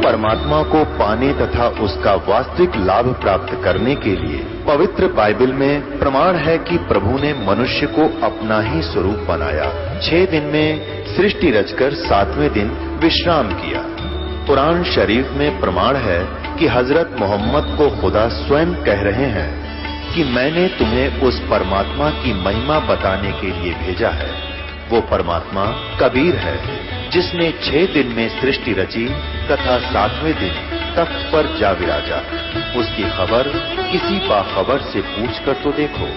परमात्मा को पाने तथा उसका वास्तविक लाभ प्राप्त करने के लिए पवित्र बाइबल में प्रमाण है कि प्रभु ने मनुष्य को अपना ही स्वरूप बनाया। 6 दिन में सृष्टि रचकर 7वें दिन विश्राम किया। कुरान शरीफ में प्रमाण है कि हजरत मोहम्मद को खुदा स्वयं कह रहे हैं कि मैंने तुम्हें उस परमात्मा की महिमा बताने के लिए भेजा है। वो परमात्मा कबीर है जिसने 6 दिन में सृष्टि रची तथा 7वें दिन तख्त पर जा विराजा। उसकी खबर किसी बाखबर से पूछकर तो देखो।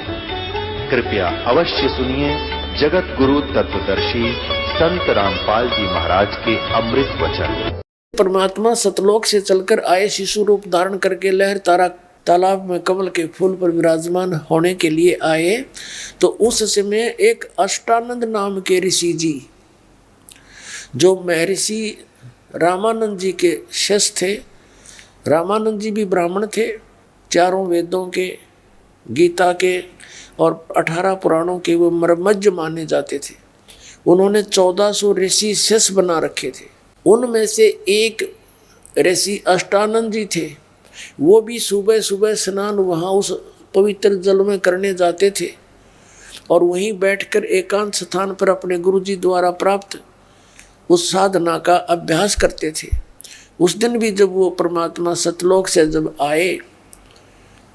कृपया अवश्य सुनिए जगत गुरु तत्वदर्शी संत रामपाल जी महाराज के अमृत वचन। परमात्मा सतलोक से चलकर आए शिशु रूप धारण करके लहर तारा तालाब में कमल के फूल पर विराजमान होने के लिए आए, तो उस समय एक अष्टानंद नाम के ऋषि जी, जो महर्षि रामानंद जी के शिष्य थे। रामानंद जी भी ब्राह्मण थे, 4 वेदों के, गीता के और 18 पुराणों के वो मर्मज्ञ माने जाते थे। उन्होंने 1400 ऋषि शिष्य बना रखे थे। उनमें से एक ऋषि अष्टानंद जी थे। वो भी सुबह सुबह स्नान वहाँ उस पवित्र जल में करने जाते थे और वहीं बैठकर एकांत स्थान पर अपने गुरुजी द्वारा प्राप्त उस साधना का अभ्यास करते थे। उस दिन भी जब वो परमात्मा सतलोक से जब आए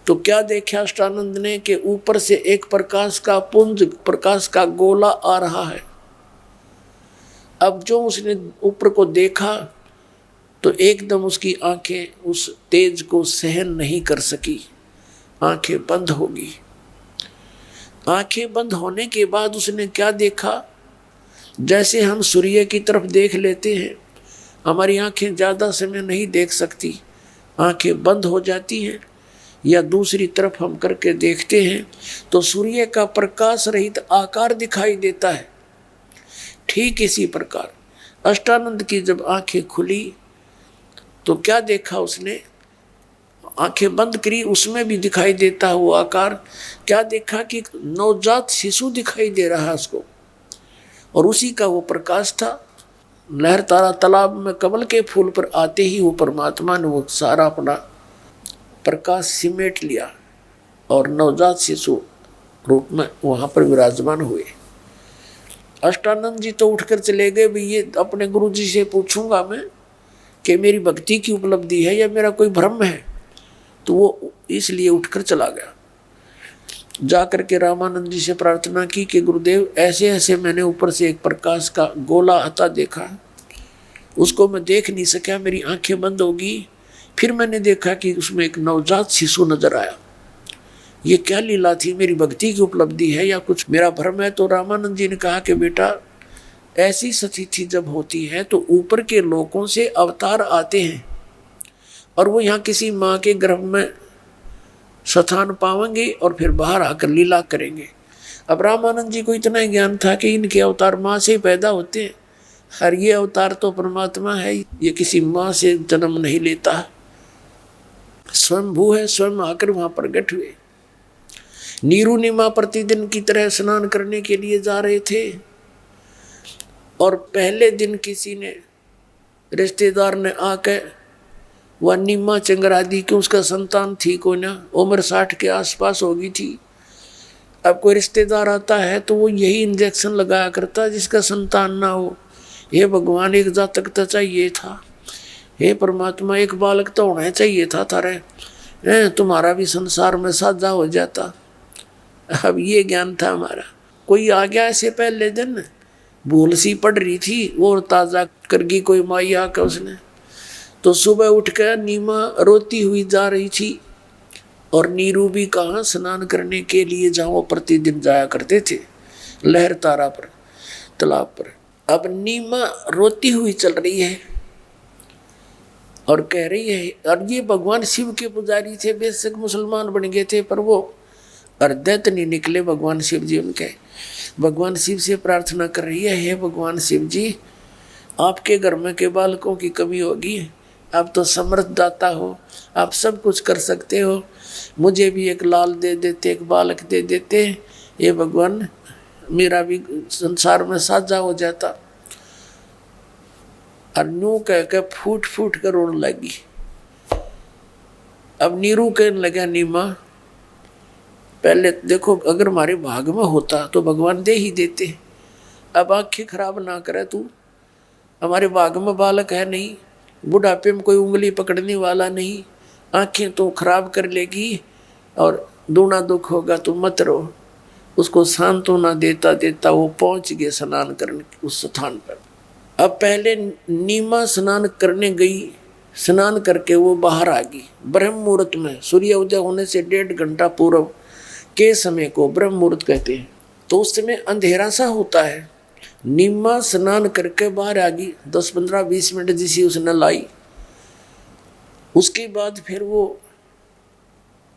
तो क्या देखा अष्टानंद ने कि ऊपर से एक प्रकाश का पुंज, प्रकाश का गोला आ रहा है। अब जो उसने ऊपर को देखा तो एकदम उसकी आंखें उस तेज को सहन नहीं कर सकी, आंखें बंद होगी। आंखें बंद होने के बाद उसने क्या देखा, जैसे हम सूर्य की तरफ देख लेते हैं, हमारी आंखें ज़्यादा समय नहीं देख सकती, आंखें बंद हो जाती हैं, या दूसरी तरफ हम करके देखते हैं तो सूर्य का प्रकाश रहित आकार दिखाई देता है। ठीक इसी प्रकार अष्टानंद की जब आंखें खुली तो क्या देखा उसने, आंखें बंद करी, उसमें भी दिखाई देता वो आकार। क्या देखा कि नवजात शिशु दिखाई दे रहा है उसको, और उसी का वो प्रकाश था। लहर तारा तालाब में कमल के फूल पर आते ही वो परमात्मा ने वो सारा अपना प्रकाश सिमेट लिया और नवजात शिशु रूप में वहाँ पर विराजमान हुए। अष्टानंद जी तो उठकर चले गए, भी ये अपने गुरु जी से पूछूंगा मैं कि मेरी भक्ति की उपलब्धि है या मेरा कोई भ्रम है। तो वो इसलिए उठकर चला गया। जा करके रामानंद जी से प्रार्थना की कि गुरुदेव ऐसे ऐसे मैंने ऊपर से एक प्रकाश का गोला आता देखा, उसको मैं देख नहीं सका, मेरी आंखें बंद होगी। फिर मैंने देखा कि उसमें एक नवजात शिशु नजर आया। ये क्या लीला थी, मेरी भक्ति की उपलब्धि है या कुछ मेरा भ्रम है? तो रामानंद जी ने कहा कि बेटा ऐसी स्थिति जब होती है तो ऊपर के लोकों से अवतार आते हैं और वो यहाँ किसी माँ के गर्भ में स्थान पाएंगे और फिर बाहर आकर लीला करेंगे। अब रामानंद जी को इतना ज्ञान था कि इनके अवतार माँ से ही पैदा होते हैं, हर ये अवतार तो परमात्मा है, ये किसी माँ से जन्म नहीं लेता, स्वयंभू है, स्वयं आकर वहाँ प्रकट हुए। नीरू निमा प्रतिदिन की तरह स्नान करने के लिए जा रहे थे और पहले दिन किसी ने, रिश्तेदार ने आकर वह नीमा चंगरा दी कि उसका संतान थी कोई ना, उम्र 60 के आसपास होगी थी। अब कोई रिश्तेदार आता है तो वो यही इंजेक्शन लगाया करता जिसका संतान ना हो। हे भगवान, एक जातक तो चाहिए था, हे परमात्मा एक बालक तो होना चाहिए था थारे, तुम्हारा भी संसार में साझा हो जाता। अब ये ज्ञान था हमारा। कोई आ गया ऐसे पहले दिन, भूल सी पड़ रही थी, वो ताज़ा करगी कोई माई आकर उसने, तो सुबह उठकर नीमा रोती हुई जा रही थी और नीरू भी कहाँ स्नान करने के लिए जहाँ वो प्रतिदिन जाया करते थे लहर तारा पर, तालाब पर। अब नीमा रोती हुई चल रही है और कह रही है, और ये भगवान शिव के पुजारी थे, बेशक मुसलमान बन गए थे पर वो अर्धत नहीं निकले भगवान शिव जी उनके। भगवान शिव से प्रार्थना कर रही है, हे भगवान शिव जी, आपके घर में के बालकों की कमी होगी, आप तो समर्थ दाता हो, आप सब कुछ कर सकते हो, मुझे भी एक लाल दे देते, एक बालक दे देते, ये भगवान मेरा भी संसार में साझा हो जाता। और न्यू कह के फूट फूट कर रोने लगी। अब नीरू कहने लगा, नीमा पहले देखो, अगर हमारे भाग में होता तो भगवान दे ही देते। अब आंखें खराब ना करे तू, हमारे भाग में बालक है नहीं, बुढ़ापे में कोई उंगली पकड़ने वाला नहीं, आंखें तो खराब कर लेगी और दूना दुख होगा, तू मत रो। उसको सांत्वना देता देता वो पहुंच गए स्नान करने उस स्थान पर। अब पहले नीमा स्नान करने गई, स्नान करके वो बाहर आ गई ब्रह्म मुहूर्त में, सूर्य उदय होने से 1.5 घंटा पूर्व के समय को ब्रह्म मुहूर्त कहते हैं। तो उस समय अंधेरा सा होता है। नीमा स्नान करके बाहर आ गई, 10, 15, 20 मिनट जिसी उसने लाई। उसके बाद फिर वो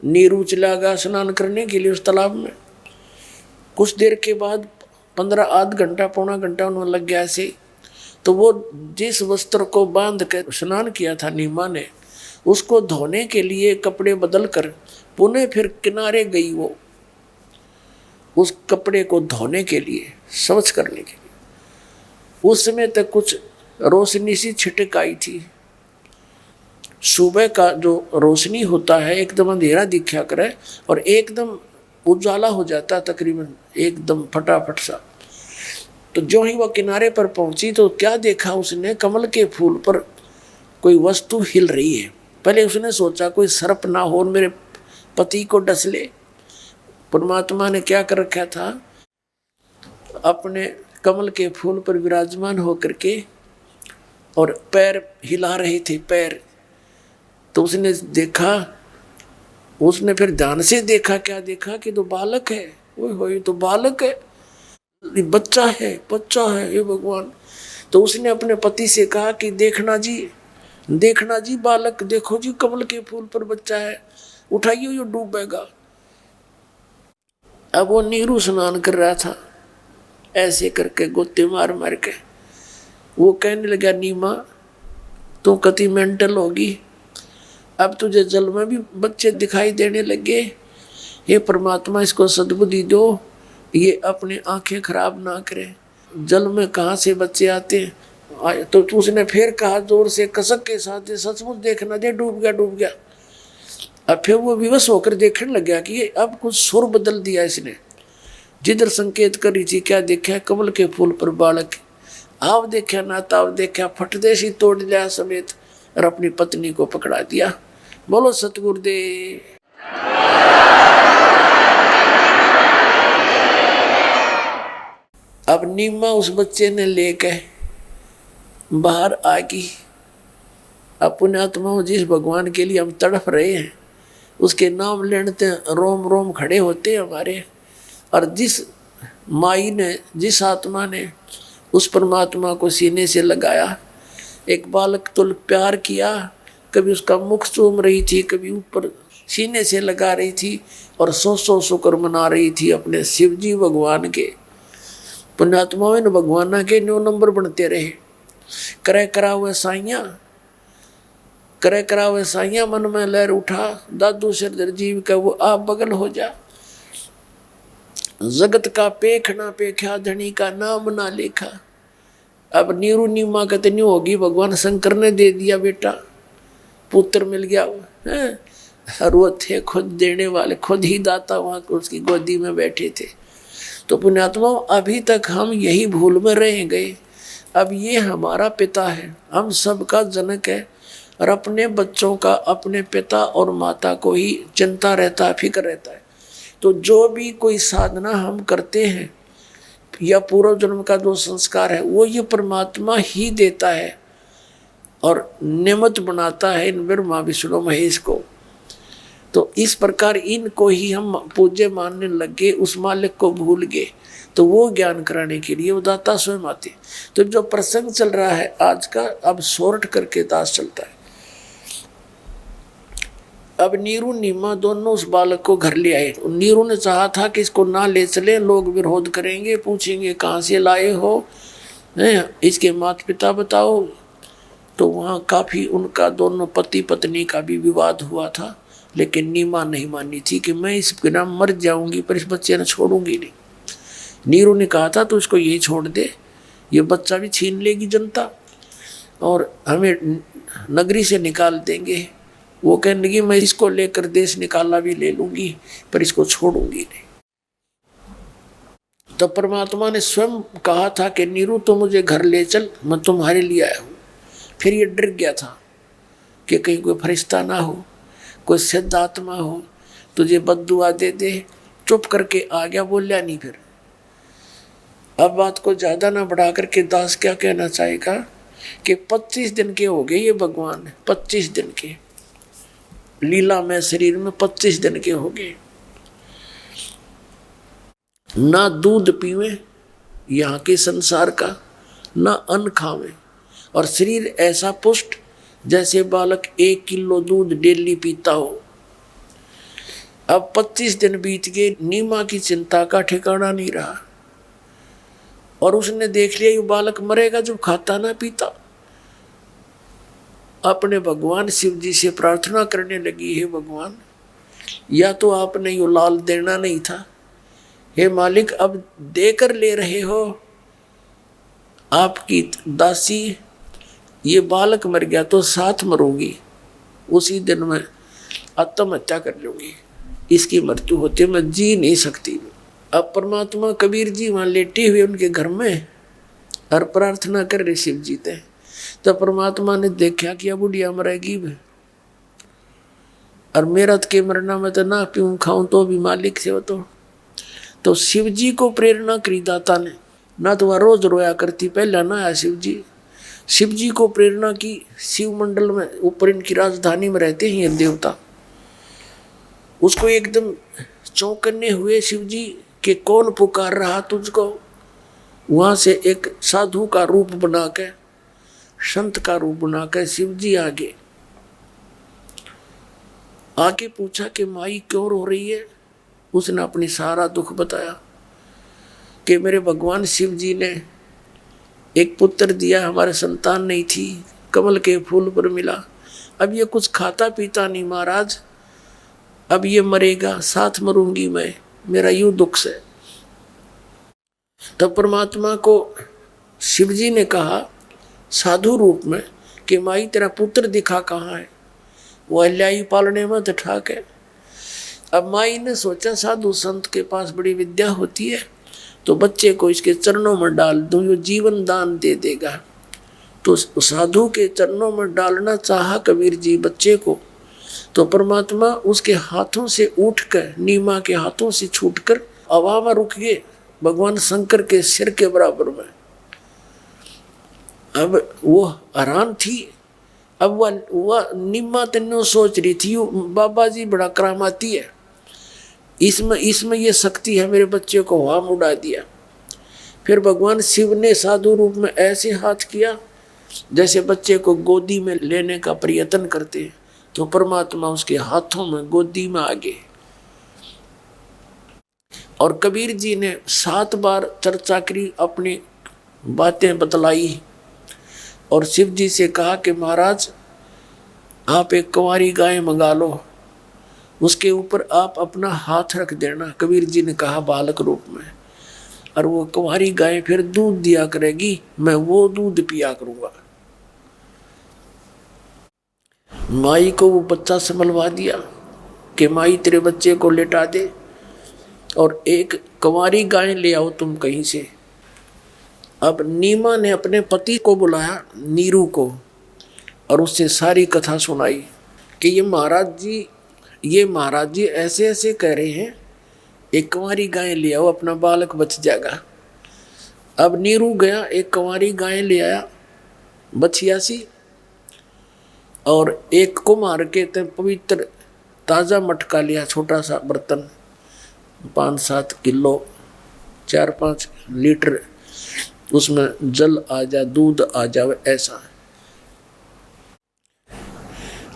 नीरू चला गया स्नान करने के लिए उस तालाब में। कुछ देर के बाद 15 आध घंटा पौना घंटा उन्होंने लग गया ऐसे। तो वो जिस वस्त्र को बांध कर स्नान किया था नीमा ने, उसको धोने के लिए कपड़े बदल कर पुनः फिर किनारे गई वो, उस कपड़े को धोने के लिए, स्वच्छ करने के लिए। उस समय तक कुछ रोशनी सी छिटक आई थी। सुबह का जो रोशनी होता है एकदम अंधेरा दिखा करे और एकदम उजाला हो जाता, तकरीबन एकदम फटाफट सा। तो जो ही वह किनारे पर पहुंची तो क्या देखा उसने, कमल के फूल पर कोई वस्तु हिल रही है। पहले उसने सोचा कोई सर्प ना हो मेरे पति को डस ले। परमात्मा ने क्या कर रखा था, अपने कमल के फूल पर विराजमान होकर के और पैर हिला रहे थे पैर। तो उसने देखा, उसने फिर ध्यान से देखा, क्या देखा कि तो बालक है। वो तो बालक है, बच्चा है, बच्चा है, ये भगवान। तो उसने अपने पति से कहा कि देखना जी बालक, देखो जी कमल के फूल पर बच्चा है, उठाइए ये डूबेगा। अब वो नीरू स्नान कर रहा था, ऐसे करके गोते मार मार के। वो कहने लगा, नीमा तू कति मेंटल होगी, अब तुझे जल में भी बच्चे दिखाई देने लगे। हे परमात्मा इसको सद्बुद्धि दो, ये अपने आंखें खराब ना करे। जल में कहाँ से बच्चे आते हैं। तो उसने फिर कहा जोर से, कसक के साथ, सचमुच देखना दे, डूब गया। अब फिर वो विवश होकर देखने लग गया कि ये अब कुछ सुर बदल दिया इसने। जिधर संकेत करी थी क्या देखा, कमल के फूल पर बालक। आव देखा ना ताव देखा, फटदेशी तोड़ लिया समेत और अपनी पत्नी को पकड़ा दिया। बोलो सतगुरुदेव। अब नीमा उस बच्चे ने लेके बाहर आ गई। अब पुण्यात्मा जिस भगवान के लिए हम तड़प रहे हैं, उसके नाम लेते रोम रोम खड़े होते हैं हमारे। और जिस माई ने, जिस आत्मा ने उस परमात्मा को सीने से लगाया, एक बालक तो प्यार किया, कभी उसका मुख चूम रही थी, कभी ऊपर सीने से लगा रही थी और 100 शुक्र मना रही थी अपने शिव जी भगवान के। पुण्यात्मा में भगवान के 9 नंबर बनते रहे। करे करा हुए साइया मन में लहर उठा, दादू सिरदर जीव का वो आप बगल हो जा। जगत का पेख ना पेख्या, धनी का नाम ना लेखा। अब नीरू नीमा कहते नहीं होगी, भगवान शंकर ने दे दिया बेटा, पुत्र मिल गया। और वो थे खुद देने वाले, खुद ही दाता, वहां उसकी गोदी में बैठे थे। तो पुण्यात्मा अभी तक हम यही भूल में रह गए। अब ये हमारा पिता है, हम सबका जनक है और अपने बच्चों का अपने पिता और माता को ही चिंता रहता है, फिक्र रहता है। तो जो भी कोई साधना हम करते हैं या पूर्व जन्म का जो संस्कार है, वो ये परमात्मा ही देता है और निमित्त बनाता है इन ब्रह्मा विष्णु महेश को। तो इस प्रकार इनको ही हम पूज्य मानने लगे, उस मालिक को भूल गए। तो वो ज्ञान कराने के लिए वो दाता स्वयं आते। तो जो प्रसंग चल रहा है आज का, अब शॉर्ट करके दास चलता है। अब नीरू नीमा दोनों उस बालक को घर ले आए। नीरू ने चाहा था कि इसको ना ले चले, लोग विरोध करेंगे, पूछेंगे कहाँ से लाए हो, इसके माता पिता बताओ। तो वहाँ काफ़ी उनका दोनों पति पत्नी का भी विवाद हुआ था। लेकिन नीमा नहीं मानी थी कि मैं इस बिना मर जाऊंगी पर इस बच्चे ने छोड़ूंगी नहीं। नीरू ने कहा था तो इसको यही छोड़ दे, ये बच्चा भी छीन लेगी जनता। और हमें नगरी से निकाल देंगे। वो कहने लगी मैं इसको लेकर देश निकाला भी ले लूंगी, पर इसको छोड़ूंगी नहीं। तो परमात्मा ने स्वयं कहा था कि नीरू तो मुझे घर ले चल, मैं तुम्हारे लिए आया हूँ। फिर ये डर गया था कि कहीं कोई फरिश्ता ना हो, कोई सिद्ध आत्मा हो, तुझे बद्दुआ दे दे। चुप करके आ गया, बोलिया नहीं। फिर अब बात को ज्यादा ना बढ़ा करके दास क्या कहना चाहेगा कि 25 दिन के हो गए ये भगवान, 25 दिन के लीला में शरीर में 25 दिन के हो गए। ना दूध पीवे यहाँ के संसार का, ना अन्न खावे, और शरीर ऐसा पुष्ट जैसे बालक 1 किलो दूध डेली पीता हो। अब 25 दिन बीत गए, नीमा की चिंता का ठिकाना नहीं रहा, और उसने देख लिया ये बालक मरेगा जब खाता ना पीता। अपने भगवान शिव जी से प्रार्थना करने लगी, हे भगवान, या तो आपने यो लाल देना नहीं था, हे मालिक अब देकर ले रहे हो, आपकी दासी ये बालक मर गया तो साथ मरूंगी, उसी दिन मैं आत्महत्या कर लूंगी, इसकी मृत्यु होती मैं जी नहीं सकती। अब परमात्मा कबीर जी वहाँ लेटे हुए उनके घर में और प्रार्थना कर रहे शिव जी थे। तो परमात्मा ने देखा कि अब बुढ़िया मरेगी और मेरा के मरना में तो ना पीऊँ खाऊं तो भी मालिक से हो। तो शिव जी को प्रेरणा करी दाता ने, ना तो वह रोज रोया करती, पहले ना आया शिव जी को प्रेरणा की। शिव मंडल में ऊपर इनकी राजधानी में रहते हैं ये देवता, उसको एकदम चौंकने हुए शिव जी कि कौन पुकार रहा तुझको। वहां से एक साधु का रूप बना के, संत का रूप बना के शिव जी आगे पूछा कि माई क्यों रो रही है। उसने अपनी सारा दुख बताया कि मेरे भगवान शिव जी ने एक पुत्र दिया, हमारे संतान नहीं थी, कमल के फूल पर मिला, अब ये कुछ खाता पीता नहीं महाराज, अब ये मरेगा, साथ मरूंगी मैं, मेरा यूं दुख से। तब परमात्मा को शिव जी ने कहा साधु रूप में कि माई तेरा पुत्र दिखा कहाँ है। वो अल्याई पालने में तो ठाक है। अब माई ने सोचा साधु संत के पास बड़ी विद्या होती है, तो बच्चे को इसके चरणों में डाल दूं, यो जीवन दान दे देगा। तो साधु के चरणों में डालना चाहा कबीर जी बच्चे को, तो परमात्मा उसके हाथों से उठकर, नीमा के हाथों से छूटकर हवा में रुक गए भगवान शंकर के सिर के बराबर में। अब वो हैरान थी। अब वह नीमा तन्नो सोच रही थी बाबा जी बड़ा करामाती है, इसमें ये शक्ति है, मेरे बच्चे को हवा में उड़ा दिया। फिर भगवान शिव ने साधु रूप में ऐसे हाथ किया जैसे बच्चे को गोदी में लेने का प्रयत्न करते हैं, तो परमात्मा उसके हाथों में गोदी में आ गए। और कबीर जी ने 7 बार चर्चा करी, अपनी बातें बतलाई और शिव जी से कहा कि महाराज आप एक कुंवारी गाय मंगा लो, उसके ऊपर आप अपना हाथ रख देना। कबीर जी ने कहा बालक रूप में, और वो कुंवारी गाय फिर दूध दिया करेगी, मैं वो दूध पिया करूंगा। माई को वो बच्चा संभलवा दिया कि माई तेरे बच्चे को लेटा दे और एक कुंवारी गाय ले आओ तुम कहीं से। अब नीमा ने अपने पति को बुलाया, नीरू को, और उससे सारी कथा सुनाई कि ये महाराज जी ऐसे ऐसे कह रहे हैं, एक कुंवारी गाय ले आओ, अपना बालक बच जाएगा। अब नीरू गया, एक कुंवारी गाय ले आया, बछिया सी, और एक कुम्हार के पवित्र ताज़ा मटका लिया, छोटा सा बर्तन, 5-7 किलो 4-5 लीटर उसमें जल आ जा, दूध आ जावे ऐसा।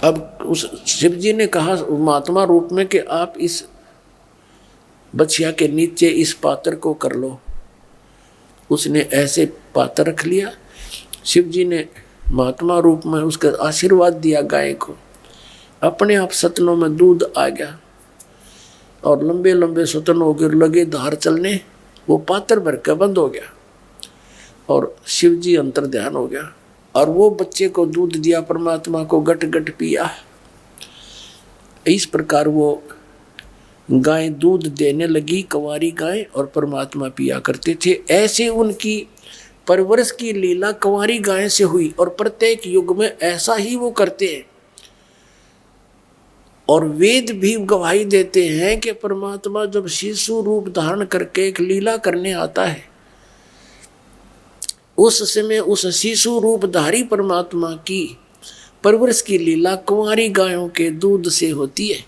अब उस शिव जी ने कहा महात्मा रूप में कि आप इस बछिया के नीचे इस पात्र को कर लो। उसने ऐसे पात्र रख लिया, शिव जी ने महात्मा रूप में उसका आशीर्वाद दिया गाय को, अपने आप सतनों में दूध आ गया और लंबे लंबे सतन होकर लगे धार चलने। वो पात्र भर के बंद हो गया और शिव जी अंतर ध्यान हो गया। और वो बच्चे को दूध दिया, परमात्मा को गट गट पिया। इस प्रकार वो गाय दूध देने लगी, कंवारी गाय, और परमात्मा पिया करते थे। ऐसे उनकी परवरिश की लीला कंवारी गाय से हुई और प्रत्येक युग में ऐसा ही वो करते हैं। और वेद भी गवाही देते हैं कि परमात्मा जब शिशु रूप धारण करके एक लीला करने आता है, उस समय उस शिशु रूपधारी परमात्मा की परवरिश की लीला कुंवारी गायों के दूध से होती है।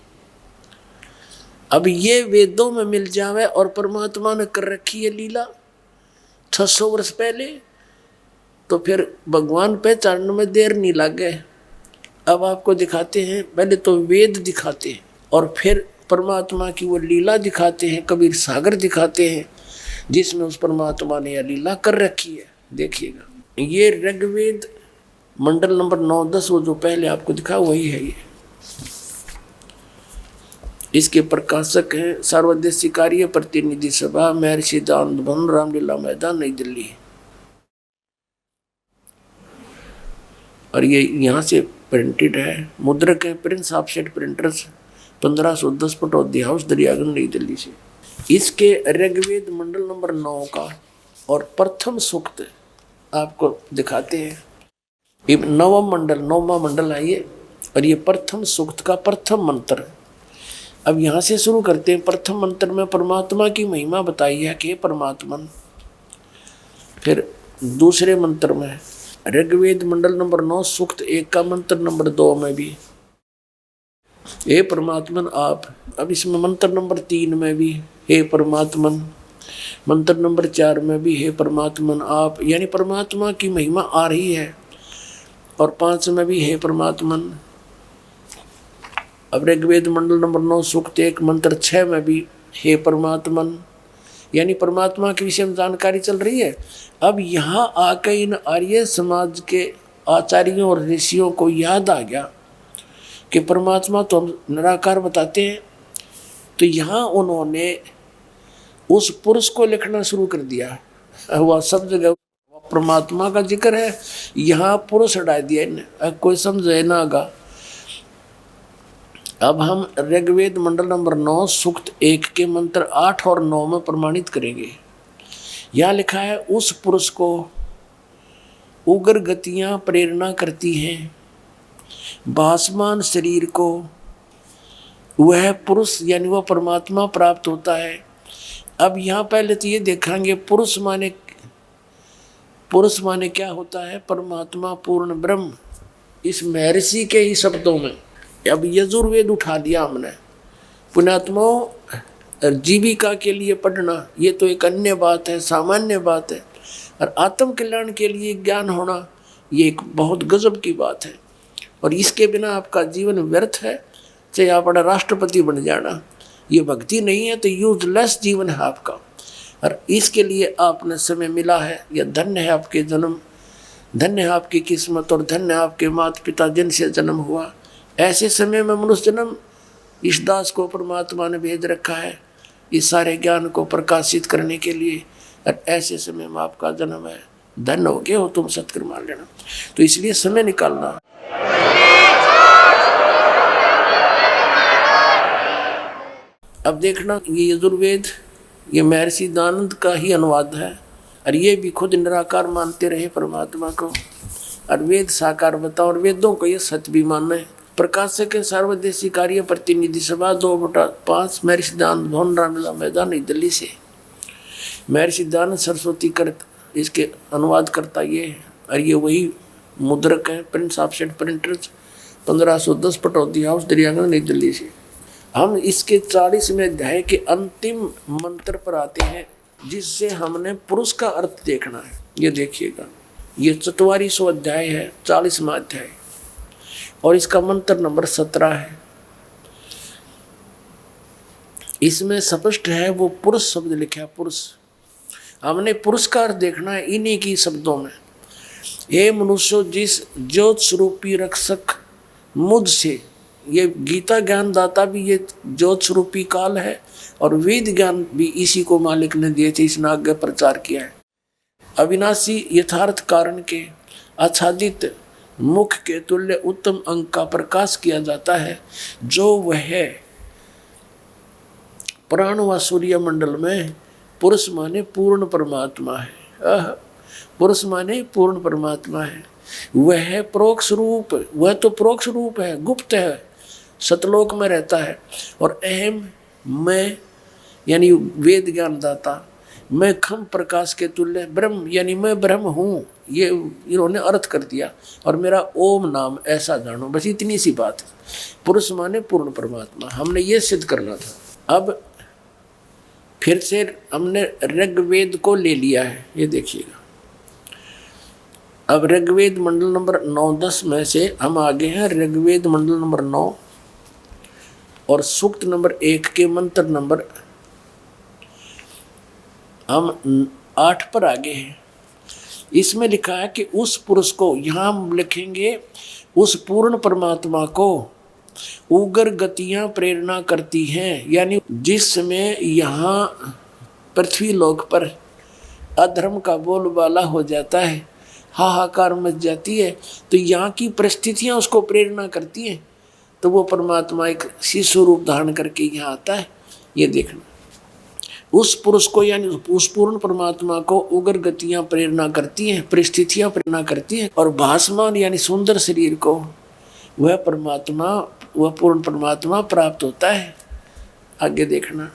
अब ये वेदों में मिल जावे और परमात्मा ने कर रखी है लीला 600 वर्ष पहले, तो फिर भगवान पहचानने में देर नहीं लगे। अब आपको दिखाते हैं, पहले तो वेद दिखाते हैं और फिर परमात्मा की वो लीला दिखाते हैं, कबीर सागर दिखाते हैं जिसमें उस परमात्मा ने यह लीला कर रखी है। देखिएगा, ये ऋग्वेद मंडल नंबर 9-10 वो जो पहले आपको दिखा वही है। ये इसके प्रकाशक हैं सर्वदेशी कार्य प्रतिनिधि सभा, महर्षि दानंद भवन, रामलीला मैदान, नई दिल्ली। और ये यहाँ से प्रिंटेड है, मुद्रक है Prince offset printers, 1510 Pataudi house, Daryaganj, नई दिल्ली से। इसके ऋग्वेद मंडल नंबर 9 का और प्रथम सूक्त आपको दिखाते हैं। ये नौवां मंडल है ये, और ये प्रथम सूक्त का प्रथम मंत्र। अब यहाँ से शुरू करते हैं। प्रथम मंत्र में परमात्मा की महिमा बताई है कि परमात्मन। फिर दूसरे मंत्र में ऋग्वेद मंडल नंबर 9 सूक्त 1 का मंत्र नंबर 2 में भी हे परमात्मन आप। अब इसमें मंत्र नंबर 3 में भी हे परमात्मन, मंत्र नंबर 4 में भी हे परमात्मन आप, यानी परमात्मा की महिमा आ रही है। और 5 में भी हे परमात्मन। अब ऋग्वेद मंडल नंबर 9 सूक्त 1 मंत्र 6 में भी हे परमात्मन, यानी परमात्मा के विषय में जानकारी चल रही है। अब यहाँ आकर इन आर्य समाज के आचार्यों और ऋषियों को याद आ गया कि परमात्मा तो हम निराकार बताते हैं, तो यहाँ उन्होंने उस पुरुष को लिखना शुरू कर दिया। वह सब जगह परमात्मा का जिक्र है, यहाँ पुरुष हटा दिया इन्हें, कोई समझे ना आगा। अब हम ऋग्वेद मंडल नंबर 9 सूक्त 1 के मंत्र 8 और 9 में प्रमाणित करेंगे। यहाँ लिखा है, उस पुरुष को उग्र गतियाँ प्रेरणा करती हैं, भासमान शरीर को वह पुरुष यानी वह परमात्मा प्राप्त होता है। अब यहाँ पहले तो ये देखेंगे पुरुष माने क्या होता है, परमात्मा पूर्ण ब्रह्म, इस महर्षि के ही शब्दों में। अब यजुर्वेद उठा दिया हमने, पुण्यात्माओं जीविका के लिए पढ़ना ये तो एक अन्य बात है, सामान्य बात है, और आत्म कल्याण के लिए ज्ञान होना ये एक बहुत गजब की बात है। और इसके बिना आपका जीवन व्यर्थ है, चाहे आप बड़ा राष्ट्रपति बन जाना, ये भक्ति नहीं है तो यूजलेस जीवन है आपका। और इसके लिए आपने समय मिला है, यह धन्य है आपके जन्म, धन्य है आपकी किस्मत, और धन्य है आपके माता पिता जिनसे जन्म हुआ। ऐसे समय में मनुष्य जन्म इस दास को परमात्मा ने भेज रखा है इस सारे ज्ञान को प्रकाशित करने के लिए, और ऐसे समय में आपका जन्म है, धन्य हो गए हो तुम, सत्कर मान लेना। तो इसलिए समय निकालना। अब देखना, ये यजुर्वेद ये महर्षि दानंद का ही अनुवाद है, और ये भी खुद निराकार मानते रहे परमात्मा को, और वेद साकार बताओ, और वेदों को ये सत्य भी मानना है। प्रकाशक है सर्वदेशी कार्य प्रतिनिधि सभा 2/5 महर्षि दानंद भवन, रामलीला मैदान, नई दिल्ली से। महर्षि दानंद सरस्वती कृत इसके अनुवाद करता ये है, और ये वही मुद्रक है Prince offset printers, 1510 Pataudi house, Daryaganj, नई दिल्ली से। हम इसके 40वें अध्याय के अंतिम मंत्र पर आते हैं, जिससे हमने पुरुष का अर्थ देखना है। ये देखिएगा, ये 44वां अध्याय है, 40वां अध्याय, और इसका मंत्र नंबर 17 है। इसमें स्पष्ट है वो पुरुष शब्द लिखा है, पुरुष। हमने पुरुष का अर्थ देखना है इन्हीं की शब्दों में। हे मनुष्य, जिस ज्योत स्वरूपी रक्षक मुझ से, ये गीता ज्ञान दाता भी ये ज्योत स्वरूपी काल है, और वेद ज्ञान भी इसी को मालिक ने दिए थे, इसने आगे प्रचार किया है। अविनाशी यथार्थ कारण के आच्छादित मुख के तुल्य उत्तम अंग का प्रकाश किया जाता है, जो वह प्राण व सूर्य मंडल में पुरुष माने पूर्ण परमात्मा है। पुरुष माने पूर्ण परमात्मा है। वह प्रोक्ष रूप, वह तो प्रोक्ष रूप है, गुप्त है, सतलोक में रहता है। और अहम मैं यानी वेद ज्ञान दाता, मैं खम प्रकाश के तुल्य ब्रह्म यानी मैं ब्रह्म हूँ, ये इन्होंने अर्थ कर दिया। और मेरा ओम नाम ऐसा जानो, बस इतनी सी बात है। पुरुष माने पूर्ण परमात्मा, हमने ये सिद्ध करना था। अब फिर से हमने ऋग्वेद को ले लिया है, ये देखिएगा। अब ऋग्वेद मंडल नंबर 9-10 में से हम आगे हैं ऋग्वेद मंडल नंबर 9 और सूक्त नंबर 1 के मंत्र नंबर हम 8 पर आगे हैं। इसमें लिखा है कि उस पुरुष को, यहाँ हम लिखेंगे उस पूर्ण परमात्मा को उग्र गतियां प्रेरणा करती हैं, यानी जिस समय यहाँ पृथ्वी लोक पर अधर्म का बोलबाला हो जाता है, हाहाकार मच जाती है, तो यहाँ की परिस्थितियाँ उसको प्रेरणा करती हैं, तो वो परमात्मा एक शिशु रूप धारण करके यहाँ आता है। ये देखना, उस पुरुष को यानी उस पूर्ण परमात्मा को उग्र गतियाँ प्रेरणा करती हैं, परिस्थितियाँ प्रेरणा करती हैं, और भासमान यानी सुंदर शरीर को वह परमात्मा, वह पूर्ण परमात्मा प्राप्त होता है। आगे देखना,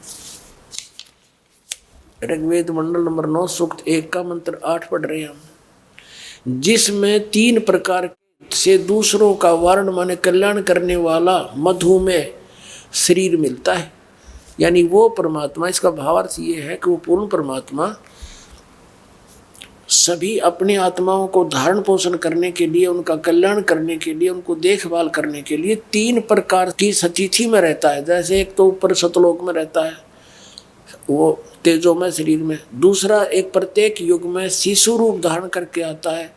ऋग्वेद मंडल नंबर 9 सूक्त 1 का मंत्र 8 पढ़ रहे हैं हम। जिसमें 3 प्रकार से दूसरों का वारण माने कल्याण करने वाला मधुमेह शरीर मिलता है, यानी वो परमात्मा, इसका भावार्थ ये है कि वो पूर्ण परमात्मा सभी अपनी आत्माओं को धारण पोषण करने के लिए, उनका कल्याण करने के लिए, उनको देखभाल करने के लिए 3 प्रकार की स्थिति में रहता है। जैसे एक तो ऊपर सतलोक में रहता है, वो तेजोमय शरीर में। दूसरा, एक प्रत्येक युग में शिशु रूप धारण करके आता है,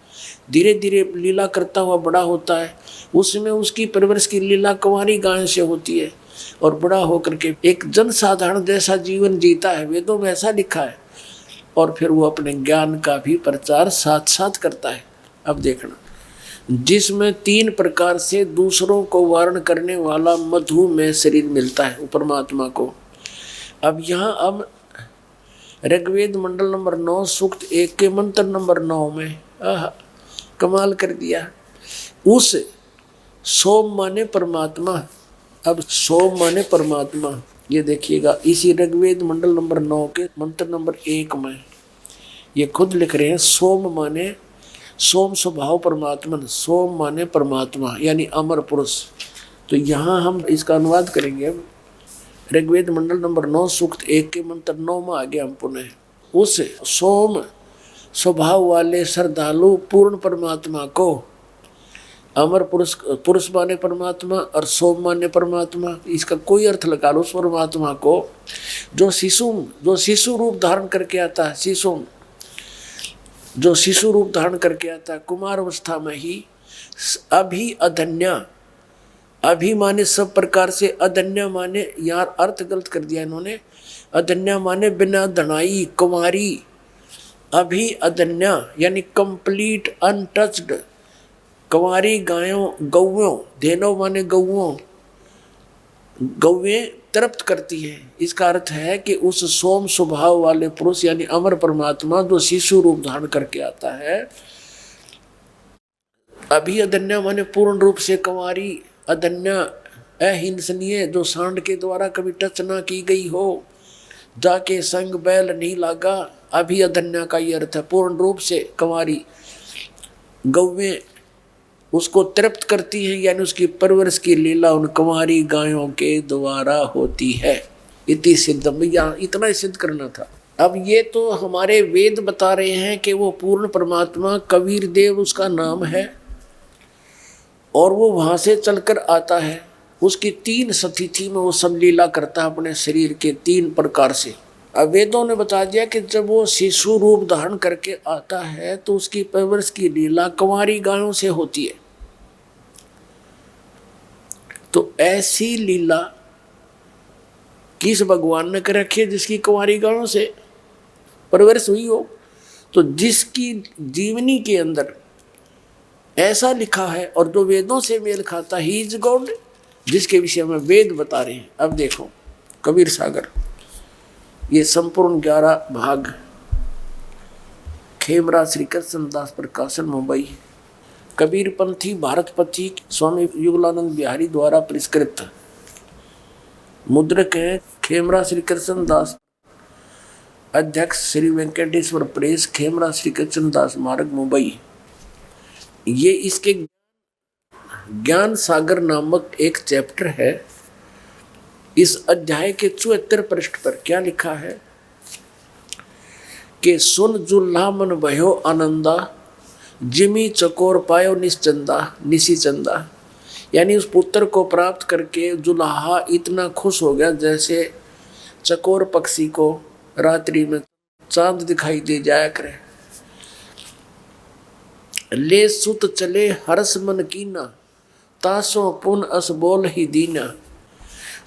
धीरे धीरे लीला करता हुआ बड़ा होता है। उसमें उसकी परवरिश की लीला कुंवारी गाय से होती है, और बड़ा होकर के एक जनसाधारण जैसा जीवन जीता है, वेदों में ऐसा लिखा है। और फिर वो अपने ज्ञान का भी प्रचार साथ साथ करता है। अब देखना, जिसमें 3 प्रकार से दूसरों को वारण करने वाला मधुमेह शरीर मिलता है परमात्मा को। अब यहाँ अब ऋग्वेद मंडल नंबर 9 सूक्त 1 के मंत्र नंबर 9 में कमाल कर दिया। उस सोम माने परमात्मा, अब सोम माने परमात्मा, ये देखिएगा इसी ऋग्वेद मंडल नंबर 9 के मंत्र नंबर 1 में ये खुद लिख रहे हैं। सोम माने सोम स्वभाव परमात्मा, सोम माने परमात्मा यानी अमर पुरुष। तो यहाँ हम इसका अनुवाद करेंगे। ऋग्वेद मंडल नंबर 9 सूक्त 1 के मंत्र 9 में आगे हम पुनः उस सोम स्वभाव वाले श्रद्धालु पूर्ण परमात्मा को, अमर पुरुष, पुरुष माने परमात्मा और सोम माने परमात्मा, इसका कोई अर्थ लगा लो, उस परमात्मा को जो शिशु रूप धारण करके आता है, जो शिशु रूप धारण करके आता है कुमार अवस्था में ही, अभी अधन्या, अभी माने सब प्रकार से, अधन्या माने, यार अर्थ गलत कर दिया इन्होंने, अधन्या माने बिना धनाई, कुमारी, अभी अधन्या यानी कंप्लीट अनटच्ड, कुंवारी गायों, गौओं, धेनो माने गौओं, गौएं तृप्त करती है। इसका अर्थ है कि उस सोम स्वभाव वाले पुरुष यानी अमर परमात्मा जो शिशु रूप धारण करके आता है, अभी अधन्या माने पूर्ण रूप से कुंवारी, अधन्या अहिंसनीय, जो सांड के द्वारा कभी टच ना की गई हो, जाके संग बैल नहीं लागा, अभी अधन्या का ये अर्थ है, पूर्ण रूप से कुंवारी। गौएं उसको तृप्त करती है, यानी उसकी परवरिश की लीला उन कुंवारी गायों के द्वारा होती है। इति सिद्धम, यहाँ इतना ही सिद्ध करना था। अब ये तो हमारे वेद बता रहे हैं कि वो पूर्ण परमात्मा कबीर देव उसका नाम है, और वो वहाँ से चलकर आता है, उसकी 3 स्थिति में वो सब लीला करता है अपने शरीर के 3 प्रकार से। अब वेदों ने बता दिया कि जब वो शिशु रूप धारण करके आता है तो उसकी परवरिश की लीला कुंवारी गायों से होती है। तो ऐसी लीला किस भगवान ने कर रखी है जिसकी कुंवारी गायों से परवरिश हुई हो? तो जिसकी जीवनी के अंदर ऐसा लिखा है, और जो वेदों से मेल खाता ही इज गॉड, जिसके विषय में वेद बता रहे हैं। अब देखो कबीर सागर, ये संपूर्ण 11 भाग, खेमराज श्री कृष्ण दास प्रकाशन, मुंबई। कबीर पंथी भारत पथी स्वामी युगलानंद बिहारी द्वारा परिष्कृत। मुद्रक है खेमराज श्री कृष्ण दास, अध्यक्ष श्री वेंकटेश्वर प्रेस, खेमराज श्री कृष्ण दास मार्ग, मुंबई। ये इसके ज्ञान सागर नामक एक चैप्टर है। इस अध्याय के 74 पृष्ठ पर क्या लिखा है कि सुन जुल्हा मन भयो आनंदा, जिमी चकोर पायो निश्चंदा निशी चंदा। यानी उस पुत्र को प्राप्त करके जुल्हा इतना खुश हो गया जैसे चकोर पक्षी को रात्रि में चांद दिखाई दे जाया करे। ले सुत चले हर्ष मन कीना, तासो पुन अस बोल ही दीना।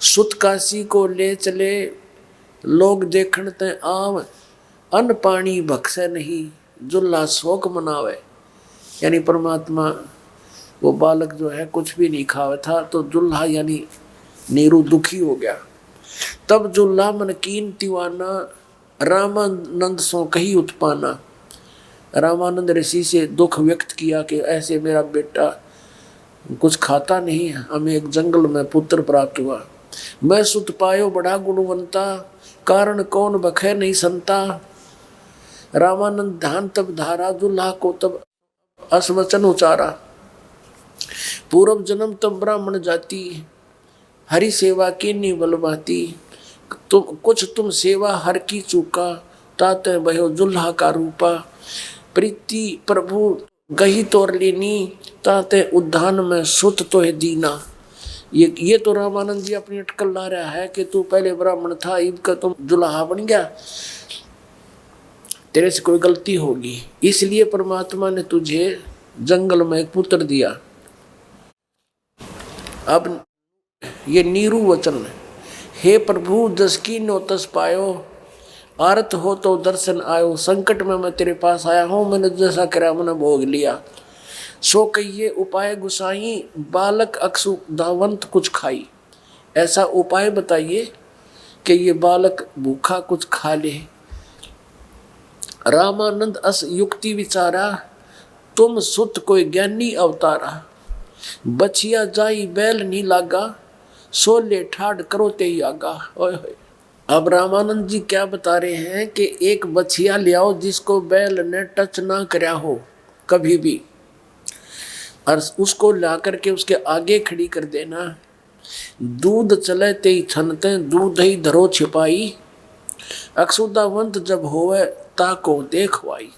सुत काशी को ले चले, लोग देखण ते आव, अन्न पानी भक्से नहीं, जुल्हा शोक मनावे। यानी परमात्मा वो बालक जो है कुछ भी नहीं खावा था, तो जुल्हा यानी नीरू दुखी हो गया। तब जुल्हा मन कीन दीवाना, रामानंद सो कही उत्पाना। रामानंद ऋषि से दुख व्यक्त किया कि ऐसे मेरा बेटा कुछ खाता नहीं है, हमें एक जंगल में पुत्र प्राप्त हुआ। मैं सुत पायो बड़ा गुणवंता, कारण कौन बखे नहीं संता। रामानंद ध्यान तब धारा, जुल्हा को तब असवचन उचारा। पूर्व जन्म तब ब्राह्मण जाति, हरि सेवा की निबल बाती। तुम सेवा हर की चूका, ताते भयो जुल्हा का रूपा। प्रीति प्रभु गही तोर लेनी, ताते उद्धान में सुत तो है दीना। ये तो रामानंद जी अपनी अटकल ला रहा है कि तू पहले ब्राह्मण था, इनका तुम जुल्हा बन गया, तेरे से कोई गलती होगी, इसलिए परमात्मा ने तुझे जंगल में एक पुत्र दिया। अब ये नीरू वचन, हे प्रभु जस की नो तस पायो, आरत हो तो दर्शन आयो। संकट में मैं तेरे पास आया हूँ, मैंने जैसा करा मैंने भोग लिया। सो कहिए उपाय गुसाई, बालक अक्सु दावंत कुछ खाई। ऐसा उपाय बताइए कि ये बालक भूखा कुछ खा ले। रामानंद अस युक्ति विचारा, तुम सुत कोई ज्ञानी अवतारा। बचिया जाई बैल नहीं लागा, सो ले ठाड़ करो ते आगा। ओए होए। अब रामानंद जी क्या बता रहे हैं कि एक बछिया ले आओ जिसको बैल ने टच ना करया हो कभी भी, और उसको ला करके उसके आगे खड़ी कर देना। दूध चले ते ही छनते, दूध ही धरो छिपाई। अक्षुदावंत जब होवे ताको देखवाई।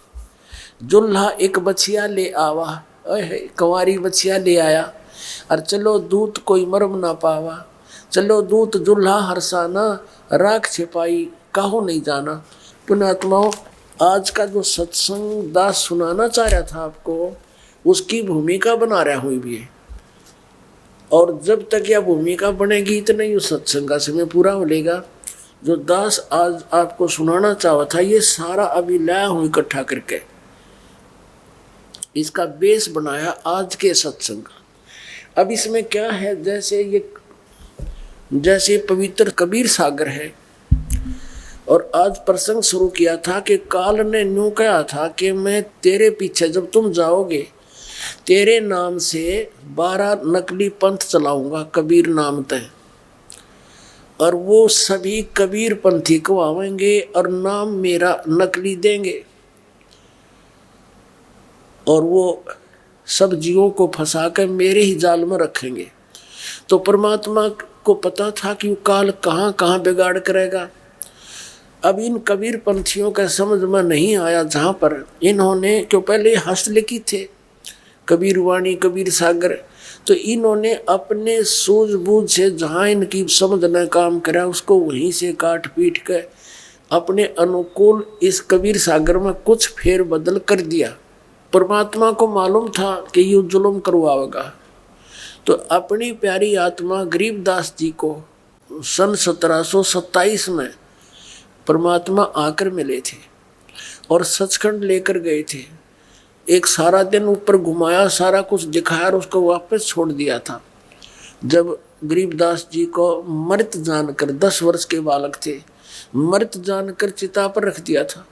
जुल्हा एक बछिया ले आवा, कंवारी बछिया ले आया, और चलो दूत कोई मरम ना पावा। चलो दूत जुल्हा हरसाना, राख छिपाई काहो नहीं जाना। पुण्यात्माओं, आज का जो सत्संग दास सुनाना चाह रहा था आपको, उसकी भूमिका बना रहा हुई भी है। और जब तक यह भूमिका बनेगी इतना ही सत्संग का समय पूरा हो लेगा। जो दास आज आपको सुनाना चाहा था, ये सारा अभी लाया हूँ इकट्ठा करके, इसका बेस बनाया आज के सत्संग का। अब इसमें क्या है, जैसे पवित्र कबीर सागर है, और आज प्रसंग शुरू किया था कि काल ने न्यू कहा था कि मैं तेरे पीछे जब तुम जाओगे, तेरे नाम से 12 नकली पंथ चलाऊंगा कबीर नाम तय, और वो सभी कबीर पंथी को आवेंगे और नाम मेरा नकली देंगे, और वो सब जीवों को फंसा कर मेरे ही जाल में रखेंगे। तो परमात्मा को पता था कि काल कहाँ कहाँ बिगाड़ करेगा। अब इन कबीर पंथियों का समझ में नहीं आया, जहाँ पर इन्होंने क्यों पहले हस्तलिखित थे कबीर वाणी कबीर सागर, तो इन्होंने अपने सूझबूझ से जहाँ इनकी समझ न काम करा उसको वहीं से काट पीट कर अपने अनुकूल इस कबीर सागर में कुछ फेर बदल कर दिया। परमात्मा को मालूम था कि ये जुल्म करवाएगा, तो अपनी प्यारी आत्मा गरीबदास जी को सन 1727 में परमात्मा आकर मिले थे और सचखंड लेकर गए थे। एक सारा दिन ऊपर घुमाया, सारा कुछ दिखाया और उसको वापस छोड़ दिया था। जब गरीबदास जी को मृत जानकर, 10 वर्ष के बालक थे, मृत जानकर चिता पर रख दिया था,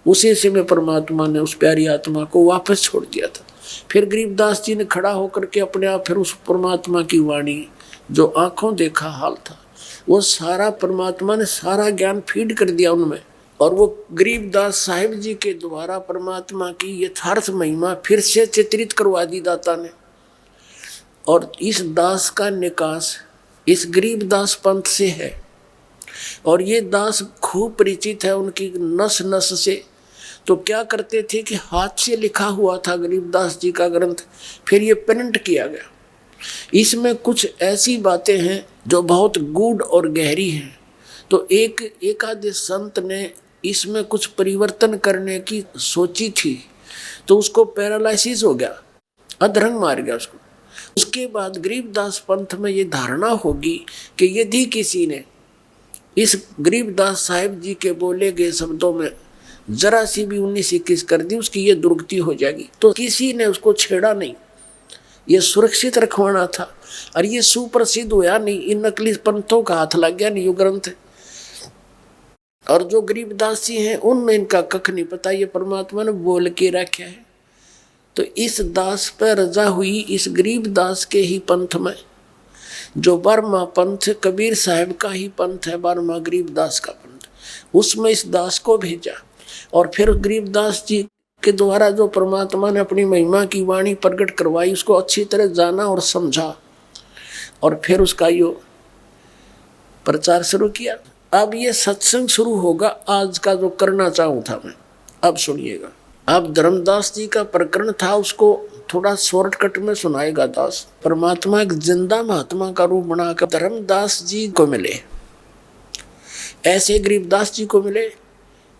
उसी समय परमात्मा ने उस प्यारी आत्मा को वापस छोड़ दिया था। फिर गरीबदास जी ने खड़ा होकर के अपने आप फिर उस परमात्मा की वाणी, जो आंखों देखा हाल था, वो सारा परमात्मा ने सारा ज्ञान फीड कर दिया उनमें। और वो गरीबदास साहिब जी के द्वारा परमात्मा की यथार्थ महिमा फिर से चित्रित करवा दी दाता ने। और इस दास का निकास इस गरीबदास पंथ से है। और ये दास खूब परिचित है उनकी नस नस से। तो क्या करते थे कि हाथ से लिखा हुआ था गरीबदास जी का ग्रंथ, फिर ये प्रिंट किया गया। इसमें कुछ ऐसी बातें हैं जो बहुत गूढ़ और गहरी हैं। तो एक आधे संत ने इसमें कुछ परिवर्तन करने की सोची थी, तो उसको पैरालिसिस हो गया, अधरंग मार गया उसको। उसके बाद गरीबदास पंथ में ये धारणा होगी कि यदि किसी ने इस गरीबदास साहिब जी के बोले गए शब्दों में जरा सी भी 19-21 कर दी, उसकी ये दुर्गति हो जाएगी। तो किसी ने उसको छेड़ा नहीं, ये सुरक्षित रखवाना था। और ये सुप्रसिद्ध होया नहीं, इन नकली पंथों का हाथ लग गया नहीं यो ग्रंथ। और जो गरीबदास जी हैं उनमें इनका कख नहीं पता, ये परमात्मा ने बोल के रखा है। तो इस दास पर रजा हुई इस गरीबदास के ही पंथ में, जो 12वां पंथ कबीर साहब का ही पंथ है, 12वां गरीबदास का पंथ, उसमें इस दास को भेजा। और फिर गरीबदास जी के द्वारा जो परमात्मा ने अपनी महिमा की वाणी प्रकट करवाई, उसको अच्छी तरह जाना और समझा, और फिर उसका यो प्रचार शुरू किया। अब ये सत्संग शुरू होगा आज का, जो करना चाहूँ था मैं। अब सुनिएगा। अब धर्मदास जी का प्रकरण था, उसको थोड़ा शॉर्टकट में सुनाएगा दास। परमात्मा एक जिंदा महात्मा का रूप बनाकर धर्मदास जी को मिले, ऐसे गरीबदास जी को मिले,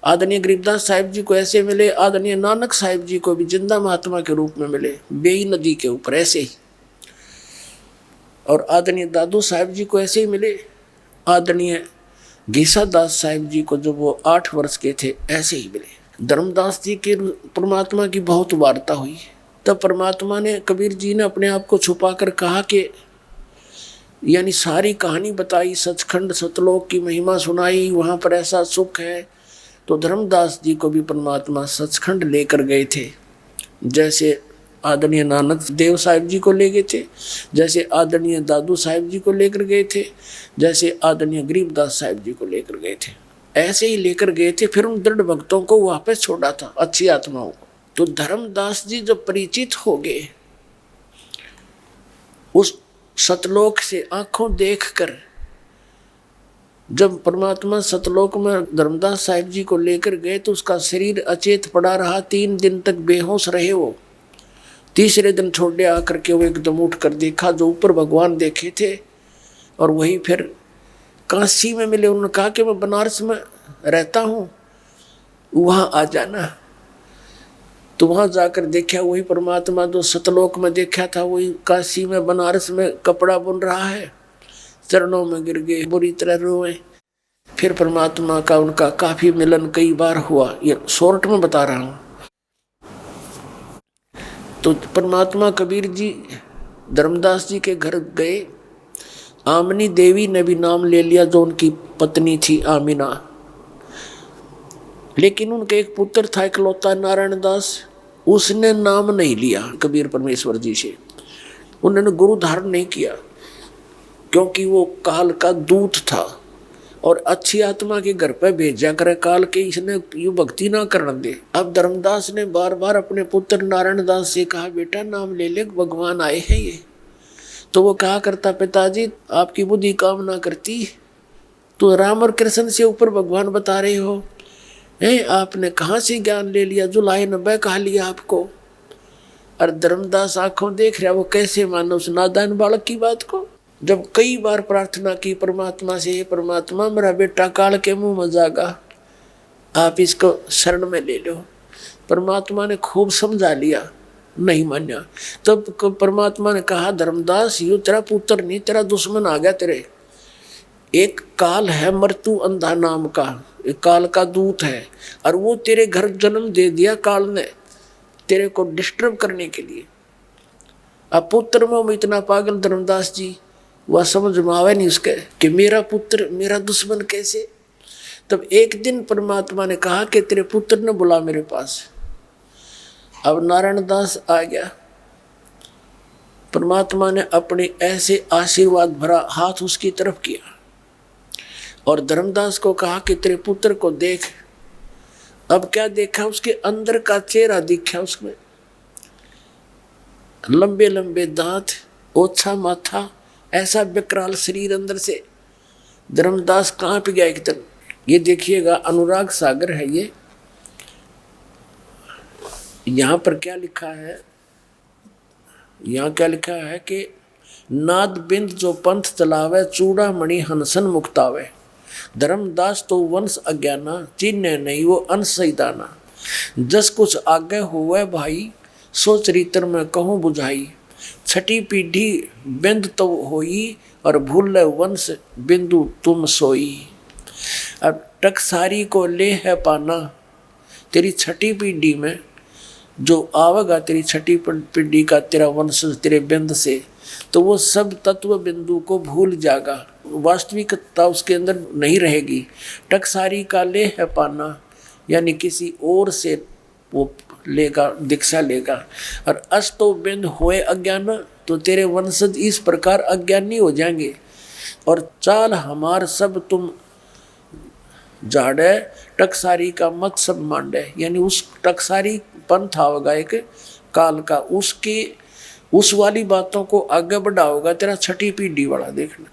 आदरणीय गरीबदास साहिब जी को ऐसे मिले, आदरणीय नानक साहिब जी को भी जिंदा महात्मा के रूप में मिले बेई नदी के ऊपर ऐसे ही। और आदरणीय दादू साहिब जी को ऐसे ही मिले, आदरणीय घीसा दास साहिब जी को जब वो 8 वर्ष के थे ऐसे ही मिले। धर्मदास जी के परमात्मा की बहुत वार्ता हुई। तब परमात्मा ने, कबीर जी ने अपने आप को छुपा कर कहा कि, यानी सारी कहानी बताई, सचखंड सतलोक की महिमा सुनाई, वहाँ पर ऐसा सुख है। तो धर्मदास जी को भी परमात्मा सचखंड लेकर गए थे, जैसे आदरणीय नानक देव साहिब जी को ले गए थे, जैसे आदरणीय दादू साहिब जी को लेकर गए थे, जैसे आदरणीय गरीबदास साहिब जी को लेकर गए थे, ऐसे ही लेकर गए थे। फिर उन दृढ़ भक्तों को वापस छोड़ा था, अच्छी आत्माओं को। तो धर्मदास जी जब परिचित हो गए उस सतलोक से आंखों देखकर, जब परमात्मा सतलोक में धर्मदास साहिब जी को लेकर गए तो उसका शरीर अचेत पड़ा रहा, 3 दिन तक बेहोश रहे वो। तीसरे दिन छोड़े आकर के वो एकदम उठ कर देखा, जो ऊपर भगवान देखे थे, और वही फिर काशी में मिले। उन्होंने कहा कि मैं बनारस में रहता हूँ, वहाँ आ जाना। तो वहाँ जाकर देखा वही परमात्मा जो सतलोक में देखा था, वही काशी में बनारस में कपड़ा बुन रहा है, चरणों में गिर गए, बुरी तरह रोए। फिर परमात्मा का उनका काफी मिलन कई बार हुआ, ये शॉर्ट में बता रहा हूँ। तो परमात्मा कबीर जी धर्मदास जी के घर गए। आमनी देवी ने भी नाम ले लिया, जो उनकी पत्नी थी आमिना। लेकिन उनके एक पुत्र था इकलौता नारायण दास, उसने नाम नहीं लिया कबीर परमेश्वर जी से। उन्होंने गुरु धारण नहीं किया, क्योंकि वो काल का दूत था और अच्छी आत्मा के घर पे भेजा करे काल के, इसने यू भक्ति ना करने दे। अब धर्मदास ने बार बार अपने पुत्र नारायण दास से कहा, बेटा नाम ले ले, भगवान आए हैं ये। तो वो कहा करता, पिताजी आपकी बुद्धि काम ना करती, तो राम और कृष्ण से ऊपर भगवान बता रहे हो, आपने कहाँ से ज्ञान ले लिया, जुलाई 90 कहा लिया आपको। और धर्मदास आंखों देख रहा, वो कैसे मानो उस नादान बालक की बात को। जब कई बार प्रार्थना की परमात्मा से, हे परमात्मा मेरा बेटा काल के मुंह में जागा, आप इसको शरण में ले लो। परमात्मा ने खूब समझा लिया, नहीं मान्या। तब परमात्मा ने कहा, धर्मदास यू तेरा पुत्र नहीं, तेरा दुश्मन आ गया तेरे। एक काल है मृत्यु अंधा नाम का, एक काल का दूत है, और वो तेरे घर जन्म दे दिया काल ने। तेरे को डिस्टर्ब करने के लिए। अब पुत्र में इतना पागल धर्मदास जी, वह समझ में आवे नहीं उसके कि मेरा पुत्र मेरा दुश्मन कैसे। तब एक दिन परमात्मा ने कहा कि तेरे पुत्र ने बुला मेरे पास। अब नारायण दास आ गया। परमात्मा ने अपने ऐसे आशीर्वाद भरा हाथ उसकी तरफ किया और धर्मदास को कहा कि तेरे पुत्र को देख। अब क्या देखा, उसके अंदर का चेहरा दिखा। उसमें लंबे लंबे दांत, ओछा माथा, ऐसा विकराल शरीर अंदर से। धर्मदास कांप गया एकदम। ये देखिएगा अनुराग सागर है ये। यहां पर क्या लिखा है, यहाँ क्या लिखा है कि नाद बिंद जो पंथ चलावे, चूड़ामणि हंसन मुक्तावे। धर्मदास तो वंश अज्ञाना, चिन्ह नहीं वो अंश सैताना। जस कुछ आगे हुए भाई, सो चरित्र में कहूँ बुझाई। छठी पीढ़ी बिंद तो होई, और भूल वंश बिंदु तुम सोई। अब टकसारी को ले है पाना, तेरी छठी पीढ़ी में जो आवेगा, तेरी छठी पीढ़ी का तेरा वंश तेरे बिंद से, तो वो सब तत्व बिंदु को भूल जाएगा, वास्तविकता उसके अंदर नहीं रहेगी। टकसारी का ले है पाना, यानी किसी और से वो लेगा, दीक्षा लेगा। और अस्तो बिंद होए अज्ञान, तो तेरे वंशज इस प्रकार अज्ञानी हो जाएंगे। और चाल हमार सब तुम झाड़े, टकसारी का मत सब मांडे, यानी उस टकसारी पंथ होगा एक काल का, उसके उस वाली बातों को आगे बढ़ाओगा तेरा छठी पीढ़ी वाला। देखना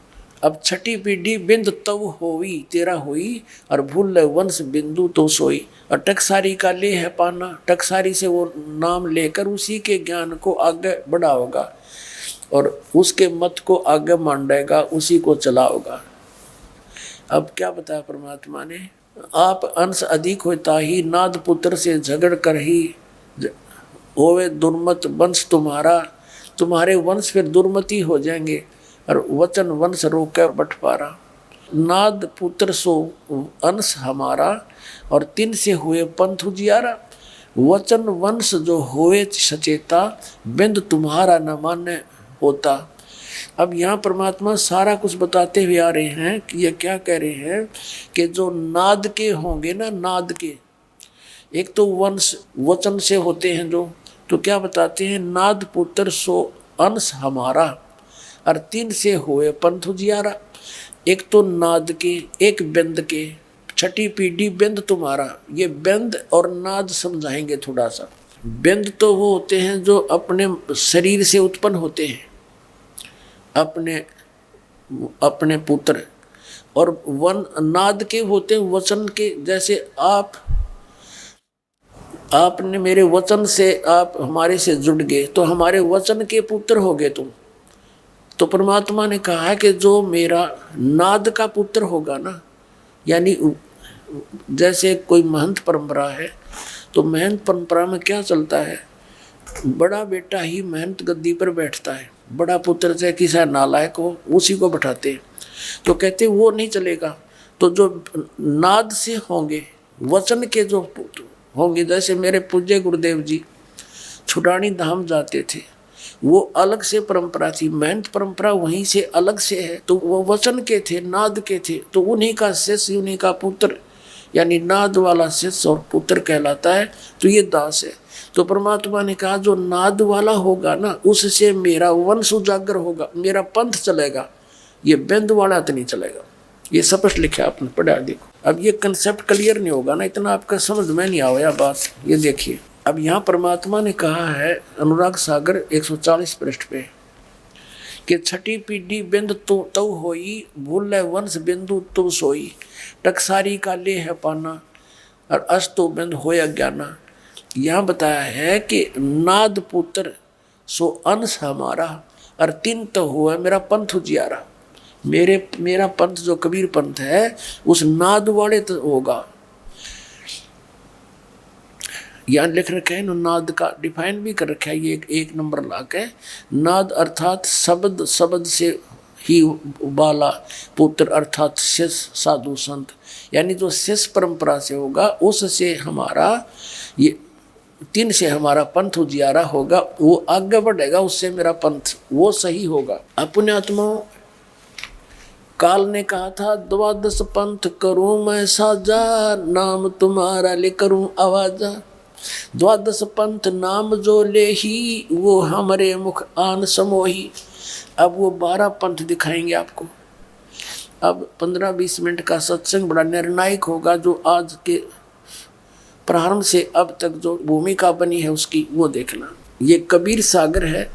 अब छठी पीढ़ी बिंद तव होई, तेरा हुई, और भूल वंश बिंदु तो सोई। और टकसारी का ले है पाना, टकसारी से वो नाम लेकर उसी के ज्ञान को आगे बढ़ाओगा और उसके मत को आगे मांडेगा, उसी को चलाओगा। अब क्या बताया परमात्मा ने, आप अंश अधिक होता ही, नाद पुत्र से झगड़ कर ही होवे दुर्मत वंश तुम्हारा। तुम्हारे वंश फिर दुर्मति हो जाएंगे, और वचन वंश रोके बंटवारा। नाद पुत्र सो अंश हमारा, और तिन से हुए पंथ उजियारा। वचन वंश जो होए सचेता, बिंद तुम्हारा न मान्य होता। अब यहाँ परमात्मा सारा कुछ बताते हुए आ रहे हैं कि ये क्या कह रहे हैं कि जो नाद के होंगे ना, नाद के, एक तो वंश वचन से होते हैं जो, तो क्या बताते हैं, नाद पुत्र सो अंश हमारा, और तीन से हुए पंथ उजियारा। एक तो नाद के, एक बिंद के, छठी पीढ़ी बिंद तुम्हारा। ये बिंद और नाद समझाएंगे थोड़ा सा। बिंद तो वो होते हैं जो अपने शरीर से उत्पन्न होते हैं, अपने पुत्र। और नाद के होते हैं वचन के, जैसे आपने मेरे वचन से, आप हमारे से जुड़ गए तो हमारे वचन के पुत्र हो गए तुम। तो परमात्मा ने कहा है कि जो मेरा नाद का पुत्र होगा ना, यानी जैसे कोई महंत परंपरा है, तो महंत परंपरा में क्या चलता है, बड़ा बेटा ही महंत गद्दी पर बैठता है, बड़ा पुत्र चाहे किसी नालायक हो उसी को बैठाते हैं। तो कहते वो नहीं चलेगा। तो जो नाद से होंगे, वचन के जो होंगे, जैसे मेरे पूज्य गुरुदेव जी छुटानी धाम जाते थे, वो अलग से परंपरा थी, महंत परंपरा वहीं से अलग से है। तो वो वचन के थे, नाद के थे, तो उन्हीं का शिष्य, उन्हीं का पुत्र, यानी नाद वाला शिष्य और पुत्र कहलाता है। तो ये दास है। तो परमात्मा ने कहा जो नाद वाला होगा ना, उससे मेरा वंश उजागर होगा, मेरा पंथ चलेगा, ये बिंद वाला तो नहीं चलेगा। ये स्पष्ट लिखा आपने पढ़ा, देखो। अब ये कंसेप्ट क्लियर नहीं होगा ना, इतना आपका समझ में नहीं आया बात। ये देखिए, अब यहाँ परमात्मा ने कहा है अनुराग सागर 140 पृष्ठ पे कि छठी पीढ़ी बिंद तो होई, भूल वंश बिंदु तो सोई। टकसारी का ले है पाना, और अस्तो बिंद होय अज्ञाना। यहाँ बताया है कि नाद पुत्र सो अंश हमारा, और तीन तो हुआ मेरा पंथ उजियारा। मेरा पंथ जो कबीर पंथ है, उस नाद वाले तो होगा। यहाँ लिख रखा है ना, नाद का डिफाइन भी कर रखा है, ये एक नंबर ला के। नाद अर्थात शब्द से ही बाला, पुत्र अर्थात शिष्य साधु संत, यानी जो शिष्य परंपरा से होगा उससे हमारा ये तीन से हमारा पंथ उजियारा होगा, वो आगे बढ़ेगा, उससे मेरा पंथ वो सही होगा। अपने आत्माओं, काल ने कहा था 12 पंथ करूं मैं साजा, नाम तुम्हारा ले करूं आवाजा। 12 पंथ नाम जो ले ही, वो हमारे मुख आन समोही। अब वो 12 पंथ दिखाएंगे आपको। अब 15-20 मिनट का सत्संग बड़ा निर्णायक होगा, जो आज के प्रारंभ से अब तक जो भूमिका बनी है उसकी वो देखना। ये कबीर सागर है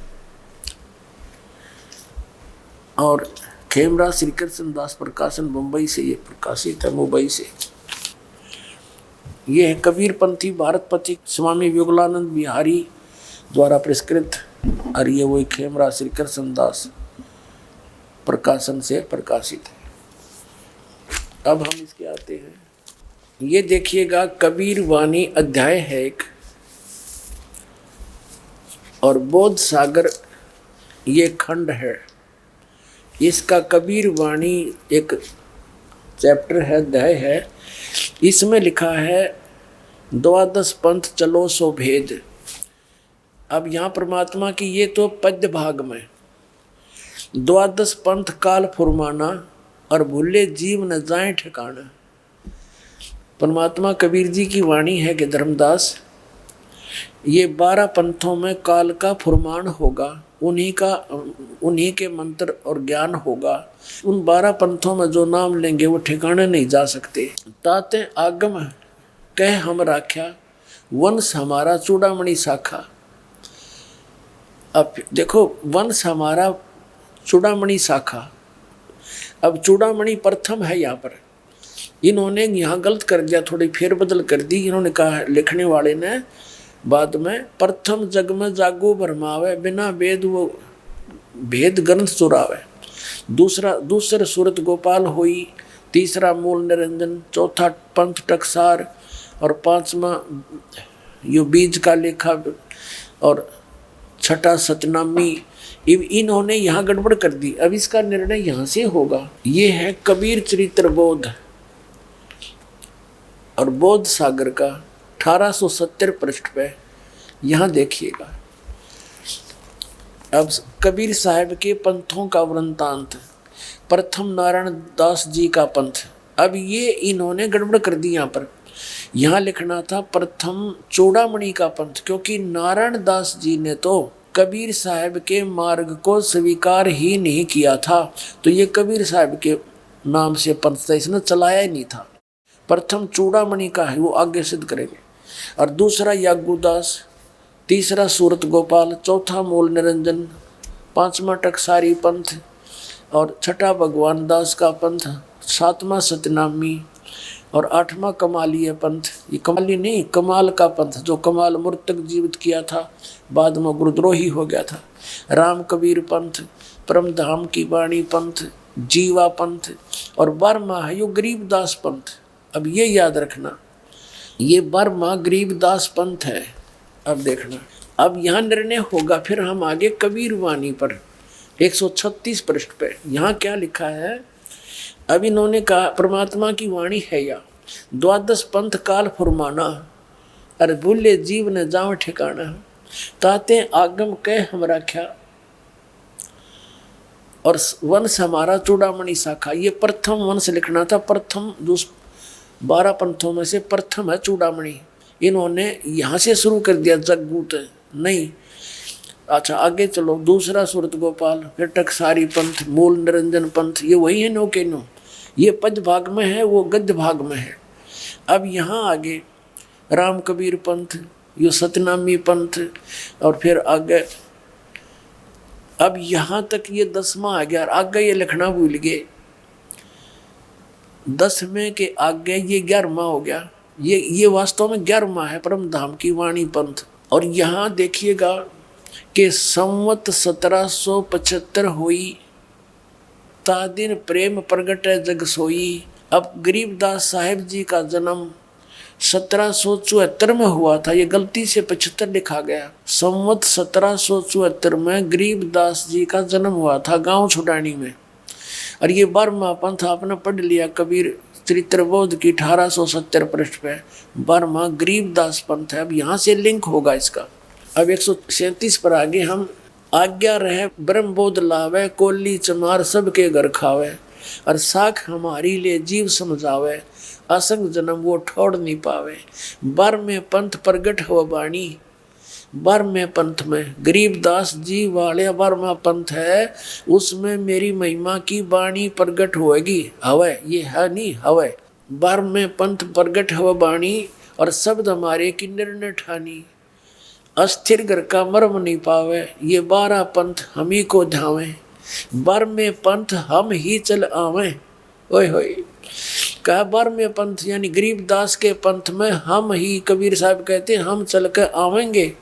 और खेमरा श्री कृष्ण दास प्रकाशन मुंबई से ये प्रकाशित है, मुंबई से। ये है कबीर पंथी भारत पथिक स्वामी विगलानंद बिहारी द्वारा पुरस्कृत, और ये वही खेमरा श्री कृष्ण दास प्रकाशन से प्रकाशित है। अब हम इसके आते हैं, ये देखिएगा कबीर वाणी अध्याय है एक, और बोध सागर ये खंड है। इसका कबीर वाणी एक चैप्टर है, अध्याय है। इसमें लिखा है 12 पंथ चलो सो भेद। अब यहाँ परमात्मा की ये तो पद्य भाग में 12 पंथ काल फुरमाना, और भूले जीव न जाए ठिकाना। परमात्मा कबीर जी की वाणी है कि धर्मदास, ये 12 पंथों में काल का फुरमान होगा, उन्हीं के मंत्र और ज्ञान होगा। उन 12 पंथों में जो नाम लेंगे वो ठिकाने नहीं जा सकते। ताते आगम कह हम राख्या, वंश हमारा चूड़ामणि शाखा। अब देखो, वंश हमारा चूड़ामणि शाखा। अब चूड़ामणि प्रथम है यहाँ पर, इन्होंने यहाँ गलत कर दिया, थोड़ी फेरबदल कर दी। इन्होंने कहा, लिखने वाले ने बाद में, प्रथम जग में जागो भरमावे, बिना वेद वो भेद ग्रंथ चुरावे। दूसरा सूरत गोपाल हुई, तीसरा मूल निरंजन, चौथा पंथ टकसार, और 5वां यो बीज का लेखा, और छठा सतनामी। इन्होंने यहाँ गड़बड़ कर दी। अब इसका निर्णय यहाँ से होगा। ये है कबीर चरित्र बोध और बोध सागर का 1870 पृष्ठ पे, यहाँ देखिएगा। अब कबीर साहब के पंथों का वृंतांत। प्रथम नारायण दास जी का पंथ। अब ये इन्होंने गड़बड़ कर दी यहाँ पर। यहाँ लिखना था प्रथम चूड़ामणि का पंथ, क्योंकि नारायण दास जी ने तो कबीर साहब के मार्ग को स्वीकार ही नहीं किया था, तो ये कबीर साहब के नाम से पंथ था, इसने चलाया ही नहीं था। प्रथम चूड़ामणि का है, वो आगे सिद्ध करेंगे। और दूसरा यागुदास, तीसरा सूरत गोपाल, चौथा मूल निरंजन, 5वां टकसारी पंथ, और छठा भगवान दास का पंथ, 7वां सतनामी, और 8वां कमालीय पंथ। ये कमाली नहीं, कमाल का पंथ, जो कमाल मूर्तक जीवित किया था, बाद में गुरुद्रोही हो गया था। राम कबीर पंथ, परमधाम की वाणी पंथ, जीवा पंथ, और 12वां है यो गरीबदास पंथ। अब ये याद रखना, ये 12वां गरीबदास पंथ है। अब देखना, अब यहाँ निर्णय होगा। फिर हम आगे कबीर वाणी पर 136 पृष्ठ पे, यहाँ क्या लिखा है। अब इन्होंने कहा, परमात्मा की वाणी है या 12 पंथ काल फुरमाना, अरे भूले जीव न जाओ ठिकाना। ताते आगम कह हम राख्या, और वंश हमारा चूड़ामणि शाखा। ये प्रथम वंश लिखना था। प्रथम 12 पंथों में से प्रथम है चूड़ामणि। इन्होंने यहाँ से शुरू कर दिया, जगूत नहीं। अच्छा आगे चलो, दूसरा सूरत गोपाल, फिर टकसारी पंथ, मूल निरंजन पंथ, ये वही है नो के नो। ये पद भाग में है, वो गद्य भाग में है। अब यहाँ आगे राम कबीर पंथ, यो सतनामी पंथ, और फिर आगे अब यहाँ तक ये 10वां आ गया। आगे ये लिखना भूल गए, 10वें के आगे ये 11वां हो गया। ये वास्तव में 11वां है, परम धाम की वाणी पंथ। और यहाँ देखिएगा कि संवत 1775 हुई, ता दिन प्रेम प्रगट जग सोई। अब गरीबदास साहिब जी का जन्म 1774 में हुआ था। ये गलती से 75 लिखा गया। संवत 1774 में गरीबदास जी का जन्म हुआ था गांव छुडानी में। और ये 12वां पंथ आपने पढ़ लिया, कबीर चरित्र बोध की 1870 पृष्ठ पे बर्मा गरीबदास पंथ है। अब यहाँ से लिंक होगा इसका। अब 137 पर आगे हम आज्ञा रहे ब्रह्म बोध लावे, कोली चमार सबके घर खावे, और साख हमारी ले जीव समझावे, असंग जन्म वो ठोड़ नहीं पावे। बर में पंथ प्रगट हो बाणी, बर में पंथ में गरीबदास जी वाले बर्मा पंथ है, उसमें मेरी महिमा की बाणी प्रगट होएगी। हवे ये है नहीं हवे। बर में पंथ प्रगट हो बाणी, और शब्द हमारे की निर्णय ठानी, अस्थिर घर का मर्म नहीं पावे, ये 12 पंथ हम ही को धावे। बर में पंथ हम ही चल आवे, ओए होए। कहा बर में पंथ यानी गरीबदास के पंथ में हम ही, कबीर साहब कहते हैं हम चल कर आवेंगे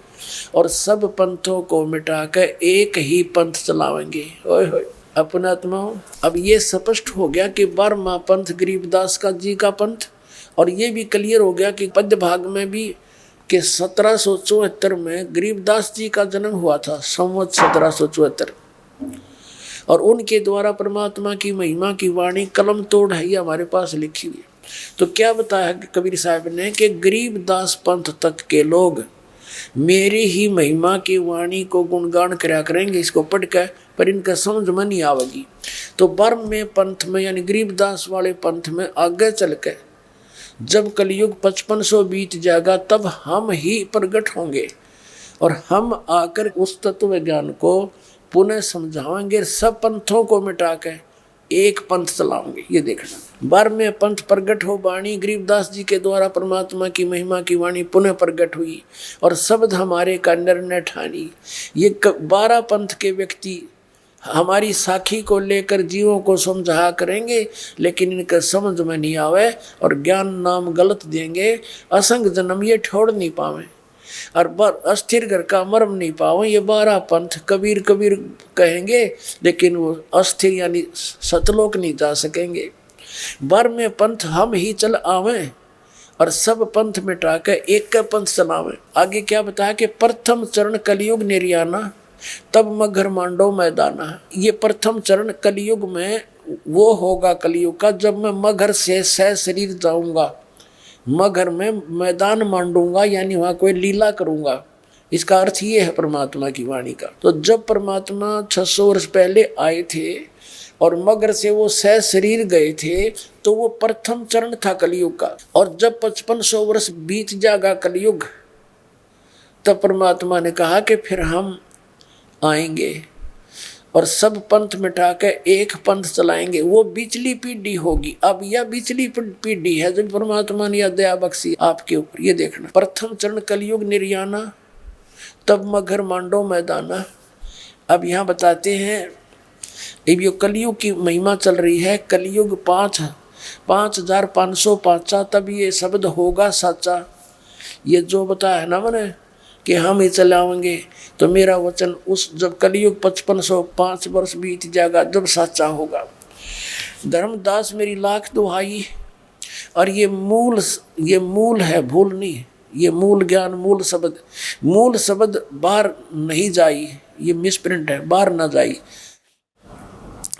और सब पंथों को मिटाकर एक ही पंथ चलावेंगे। ओए होए अपनात्माओं, अब ये स्पष्ट हो गया कि बर्मा पंथ गरीबदास का जी का पंथ, और ये भी क्लियर हो गया कि पद्य भाग में भी कि 1774 में गरीबदास जी का जन्म हुआ था, संवत 1774, और उनके द्वारा परमात्मा की महिमा की वाणी कलम तोड़ है, ये हमारे पास लिखी हुई। तो क्या बताया कबीर साहब ने कि गरीबदास पंथ तक के लोग मेरी ही महिमा की वाणी को गुणगान कराया करेंगे, इसको पढ़कर, पर इनका समझ में नहीं आवेगी। तो बर्म में पंथ में यानी गरीबदास वाले पंथ में आगे चल के जब कलयुग 5500 बीत जाएगा, तब हम ही प्रगट होंगे और हम आकर उस तत्व ज्ञान को पुनः समझाएंगे, सब पंथों को मिटा के एक पंथ चलाओगे। ये देखना, बार में पंथ प्रगट हो बाणी, गरीबदास जी के द्वारा परमात्मा की महिमा की वाणी पुनः प्रगट हुई और शब्द हमारे का निर्णय ठानी। ये 12 पंथ के व्यक्ति हमारी साखी को लेकर जीवों को समझा करेंगे, लेकिन इनका समझ में नहीं आवे और ज्ञान नाम गलत देंगे। असंग जन्म ये छोड़ नहीं पावे और अस्थिर घर का मर्म नहीं पावे। ये 12 पंथ कबीर कबीर कहेंगे, लेकिन वो अस्थिर यानी सतलोक नहीं जा सकेंगे। बर में पंथ हम ही चल आवे और सब पंथ मिटा कर एक का पंथ चलावे। आगे क्या बताया कि प्रथम चरण कलयुग निर्याना, तब मगर मांडो मैदाना। ये प्रथम चरण कलयुग में वो होगा कलयुग का जब मैं मगर से सह शरीर जाऊंगा, मगर में मैदान मांडूंगा, यानी वहां कोई लीला करूंगा। इसका अर्थ ये है परमात्मा की वाणी का। तो जब परमात्मा 600 वर्ष पहले आए थे और मगर से वो सह शरीर गए थे, तो वो प्रथम चरण था कलयुग का। और जब 5500 वर्ष बीत जाएगा कलयुग, तब परमात्मा ने कहा कि फिर हम आएंगे और सब पंथ मिटा के एक पंथ चलाएंगे। वो बिचली पीढ़ी होगी। अब यह बिचली पीढ़ी है जब परमात्मा ने दया बख्शी आपके ऊपर। ये देखना, प्रथम चरण कलयुग निर्याना, तब मगर मांडो मैदाना। अब यहाँ बताते हैं, अब ये कलयुग की महिमा चल रही है। कलयुग 5505 तब ये शब्द होगा सच्चा। ये जो बताया है ना मैंने कि हम ही चलाएंगे, तो मेरा वचन उस जब कलयुग 5505 वर्ष बीत जाएगा जब सच्चा होगा। धर्मदास मेरी लाख दुहाई, और ये मूल है, भूल नहीं। ये मूल ज्ञान, मूल शब्द बाहर नहीं जाई, ये मिसप्रिंट है, बाहर ना जाई।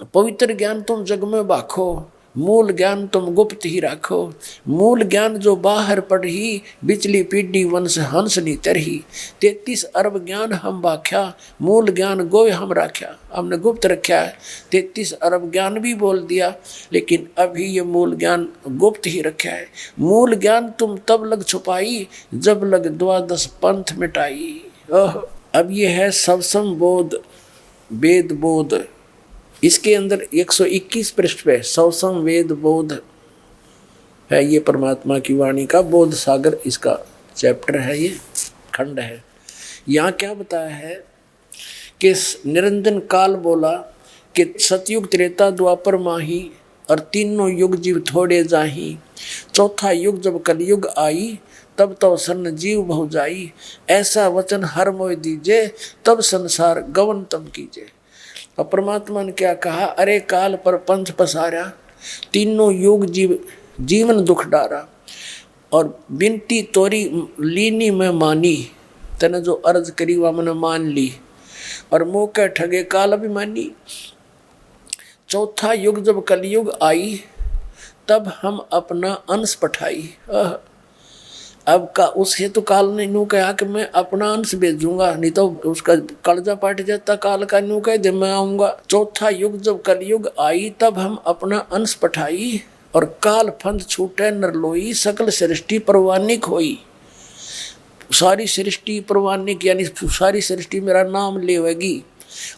पवित्र ज्ञान तुम जग में बाखो, मूल ज्ञान तुम गुप्त ही राखो। मूल ज्ञान जो बाहर पढ़ी, बिचली पीढ़ी वंश हंस नी तरही। 33 अरब ज्ञान हम बाख्या, मूल ज्ञान गोय हम राख्या। हमने गुप्त रखा है, 33 अरब ज्ञान भी बोल दिया, लेकिन अभी ये मूल ज्ञान गुप्त ही रखा है। मूल ज्ञान तुम तब लग छुपाई, जब लग 12 पंथ मिटाई। अब ये है सवसम बोध, वेद बोध। इसके अंदर 121 पृष्ठ पे सवसम वेद बोध है। ये परमात्मा की वाणी का बोध सागर इसका चैप्टर है, ये खंड है। यहाँ क्या बताया है कि निरंजन काल बोला कि सतयुग त्रेता द्वापर माही, और तीनों युग जीव थोड़े जाही। चौथा युग जब कलयुग आई, तब तो सन्न जीव बहु जाई। ऐसा वचन हर मोय दीजे, तब संसार गवन तम कीजे। और परमात्मा ने क्या कहा, अरे काल पर पंथ पसारा, तीनों युग जीवन दुख डारा, और बिनती तोरी लीनी में मानी। तने जो अर्ज करी वह मैंने मान ली, और मौके ठगे काल अभिमानी। चौथा युग जब कलयुग आई, तब हम अपना अंश पठाई। अब का उस हेतु काल ने यूं कहा कि मैं अपना अंश भेजूंगा, नहीं तो उसका कर्जा पाट जाता। काल का यूं कह दे मैं आऊंगा। चौथा युग जब कलयुग आई तब हम अपना अंश पठाई, और काल फंद छूटे नरलोई, सकल सृष्टि परवानिक होई। सारी सृष्टि परवानिक यानी सारी सृष्टि मेरा नाम लेवेगी।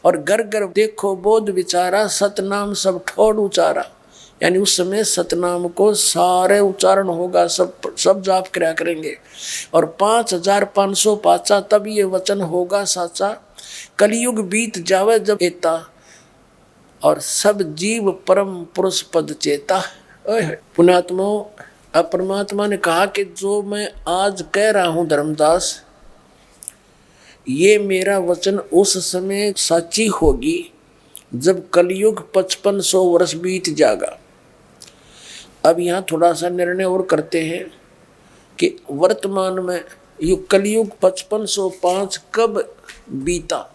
और घर घर देखो बोध विचारा, सतनाम सब ठोड़ उचारा। यानी उस समय सतनाम को सारे उच्चारण होगा, सब जाप किया करेंगे। और 5500 पाचा तब ये वचन होगा साचा। कलयुग बीत जावे जब एता, और सब जीव परम पुरुष पद चेता। पुण्यात्मा, अब परमात्मा ने कहा कि जो मैं आज कह रहा हूं धर्मदास, ये मेरा वचन उस समय सच्ची होगी जब कलयुग 5500 वर्ष बीत जाएगा। अब यहाँ थोड़ा सा निर्णय और करते हैं कि वर्तमान में ये कलयुग 5505 कब बीता।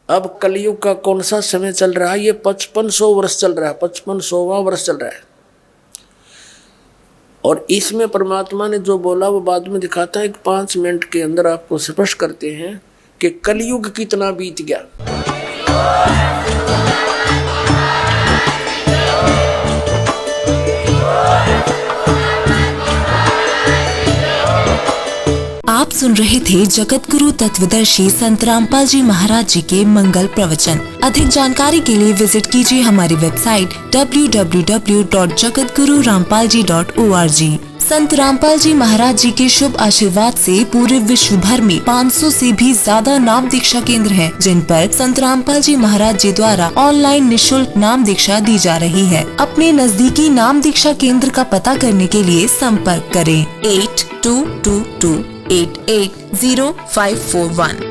अब कलयुग का कौन सा समय चल रहा है? ये 5500 वर्ष चल रहा है, 5500वां वर्ष चल रहा है। और इसमें परमात्मा ने जो बोला वो बाद में दिखाता है। 5 मिनट के अंदर आपको स्पष्ट करते हैं कि कलयुग कितना बीत गया। आप सुन रहे थे जगत गुरु तत्वदर्शी संत रामपाल जी महाराज जी के मंगल प्रवचन। अधिक जानकारी के लिए विजिट कीजिए हमारी वेबसाइट www.jagatgururampalji.org। संत रामपाल जी महाराज जी के शुभ आशीर्वाद से पूरे विश्व भर में 500 से भी ज्यादा नाम दीक्षा केंद्र हैं, जिन पर संत रामपाल जी महाराज जी द्वारा ऑनलाइन निशुल्क नाम दीक्षा दी जा रही है। अपने नजदीकी नाम दीक्षा केंद्र का पता करने के लिए संपर्क करें 8222880541।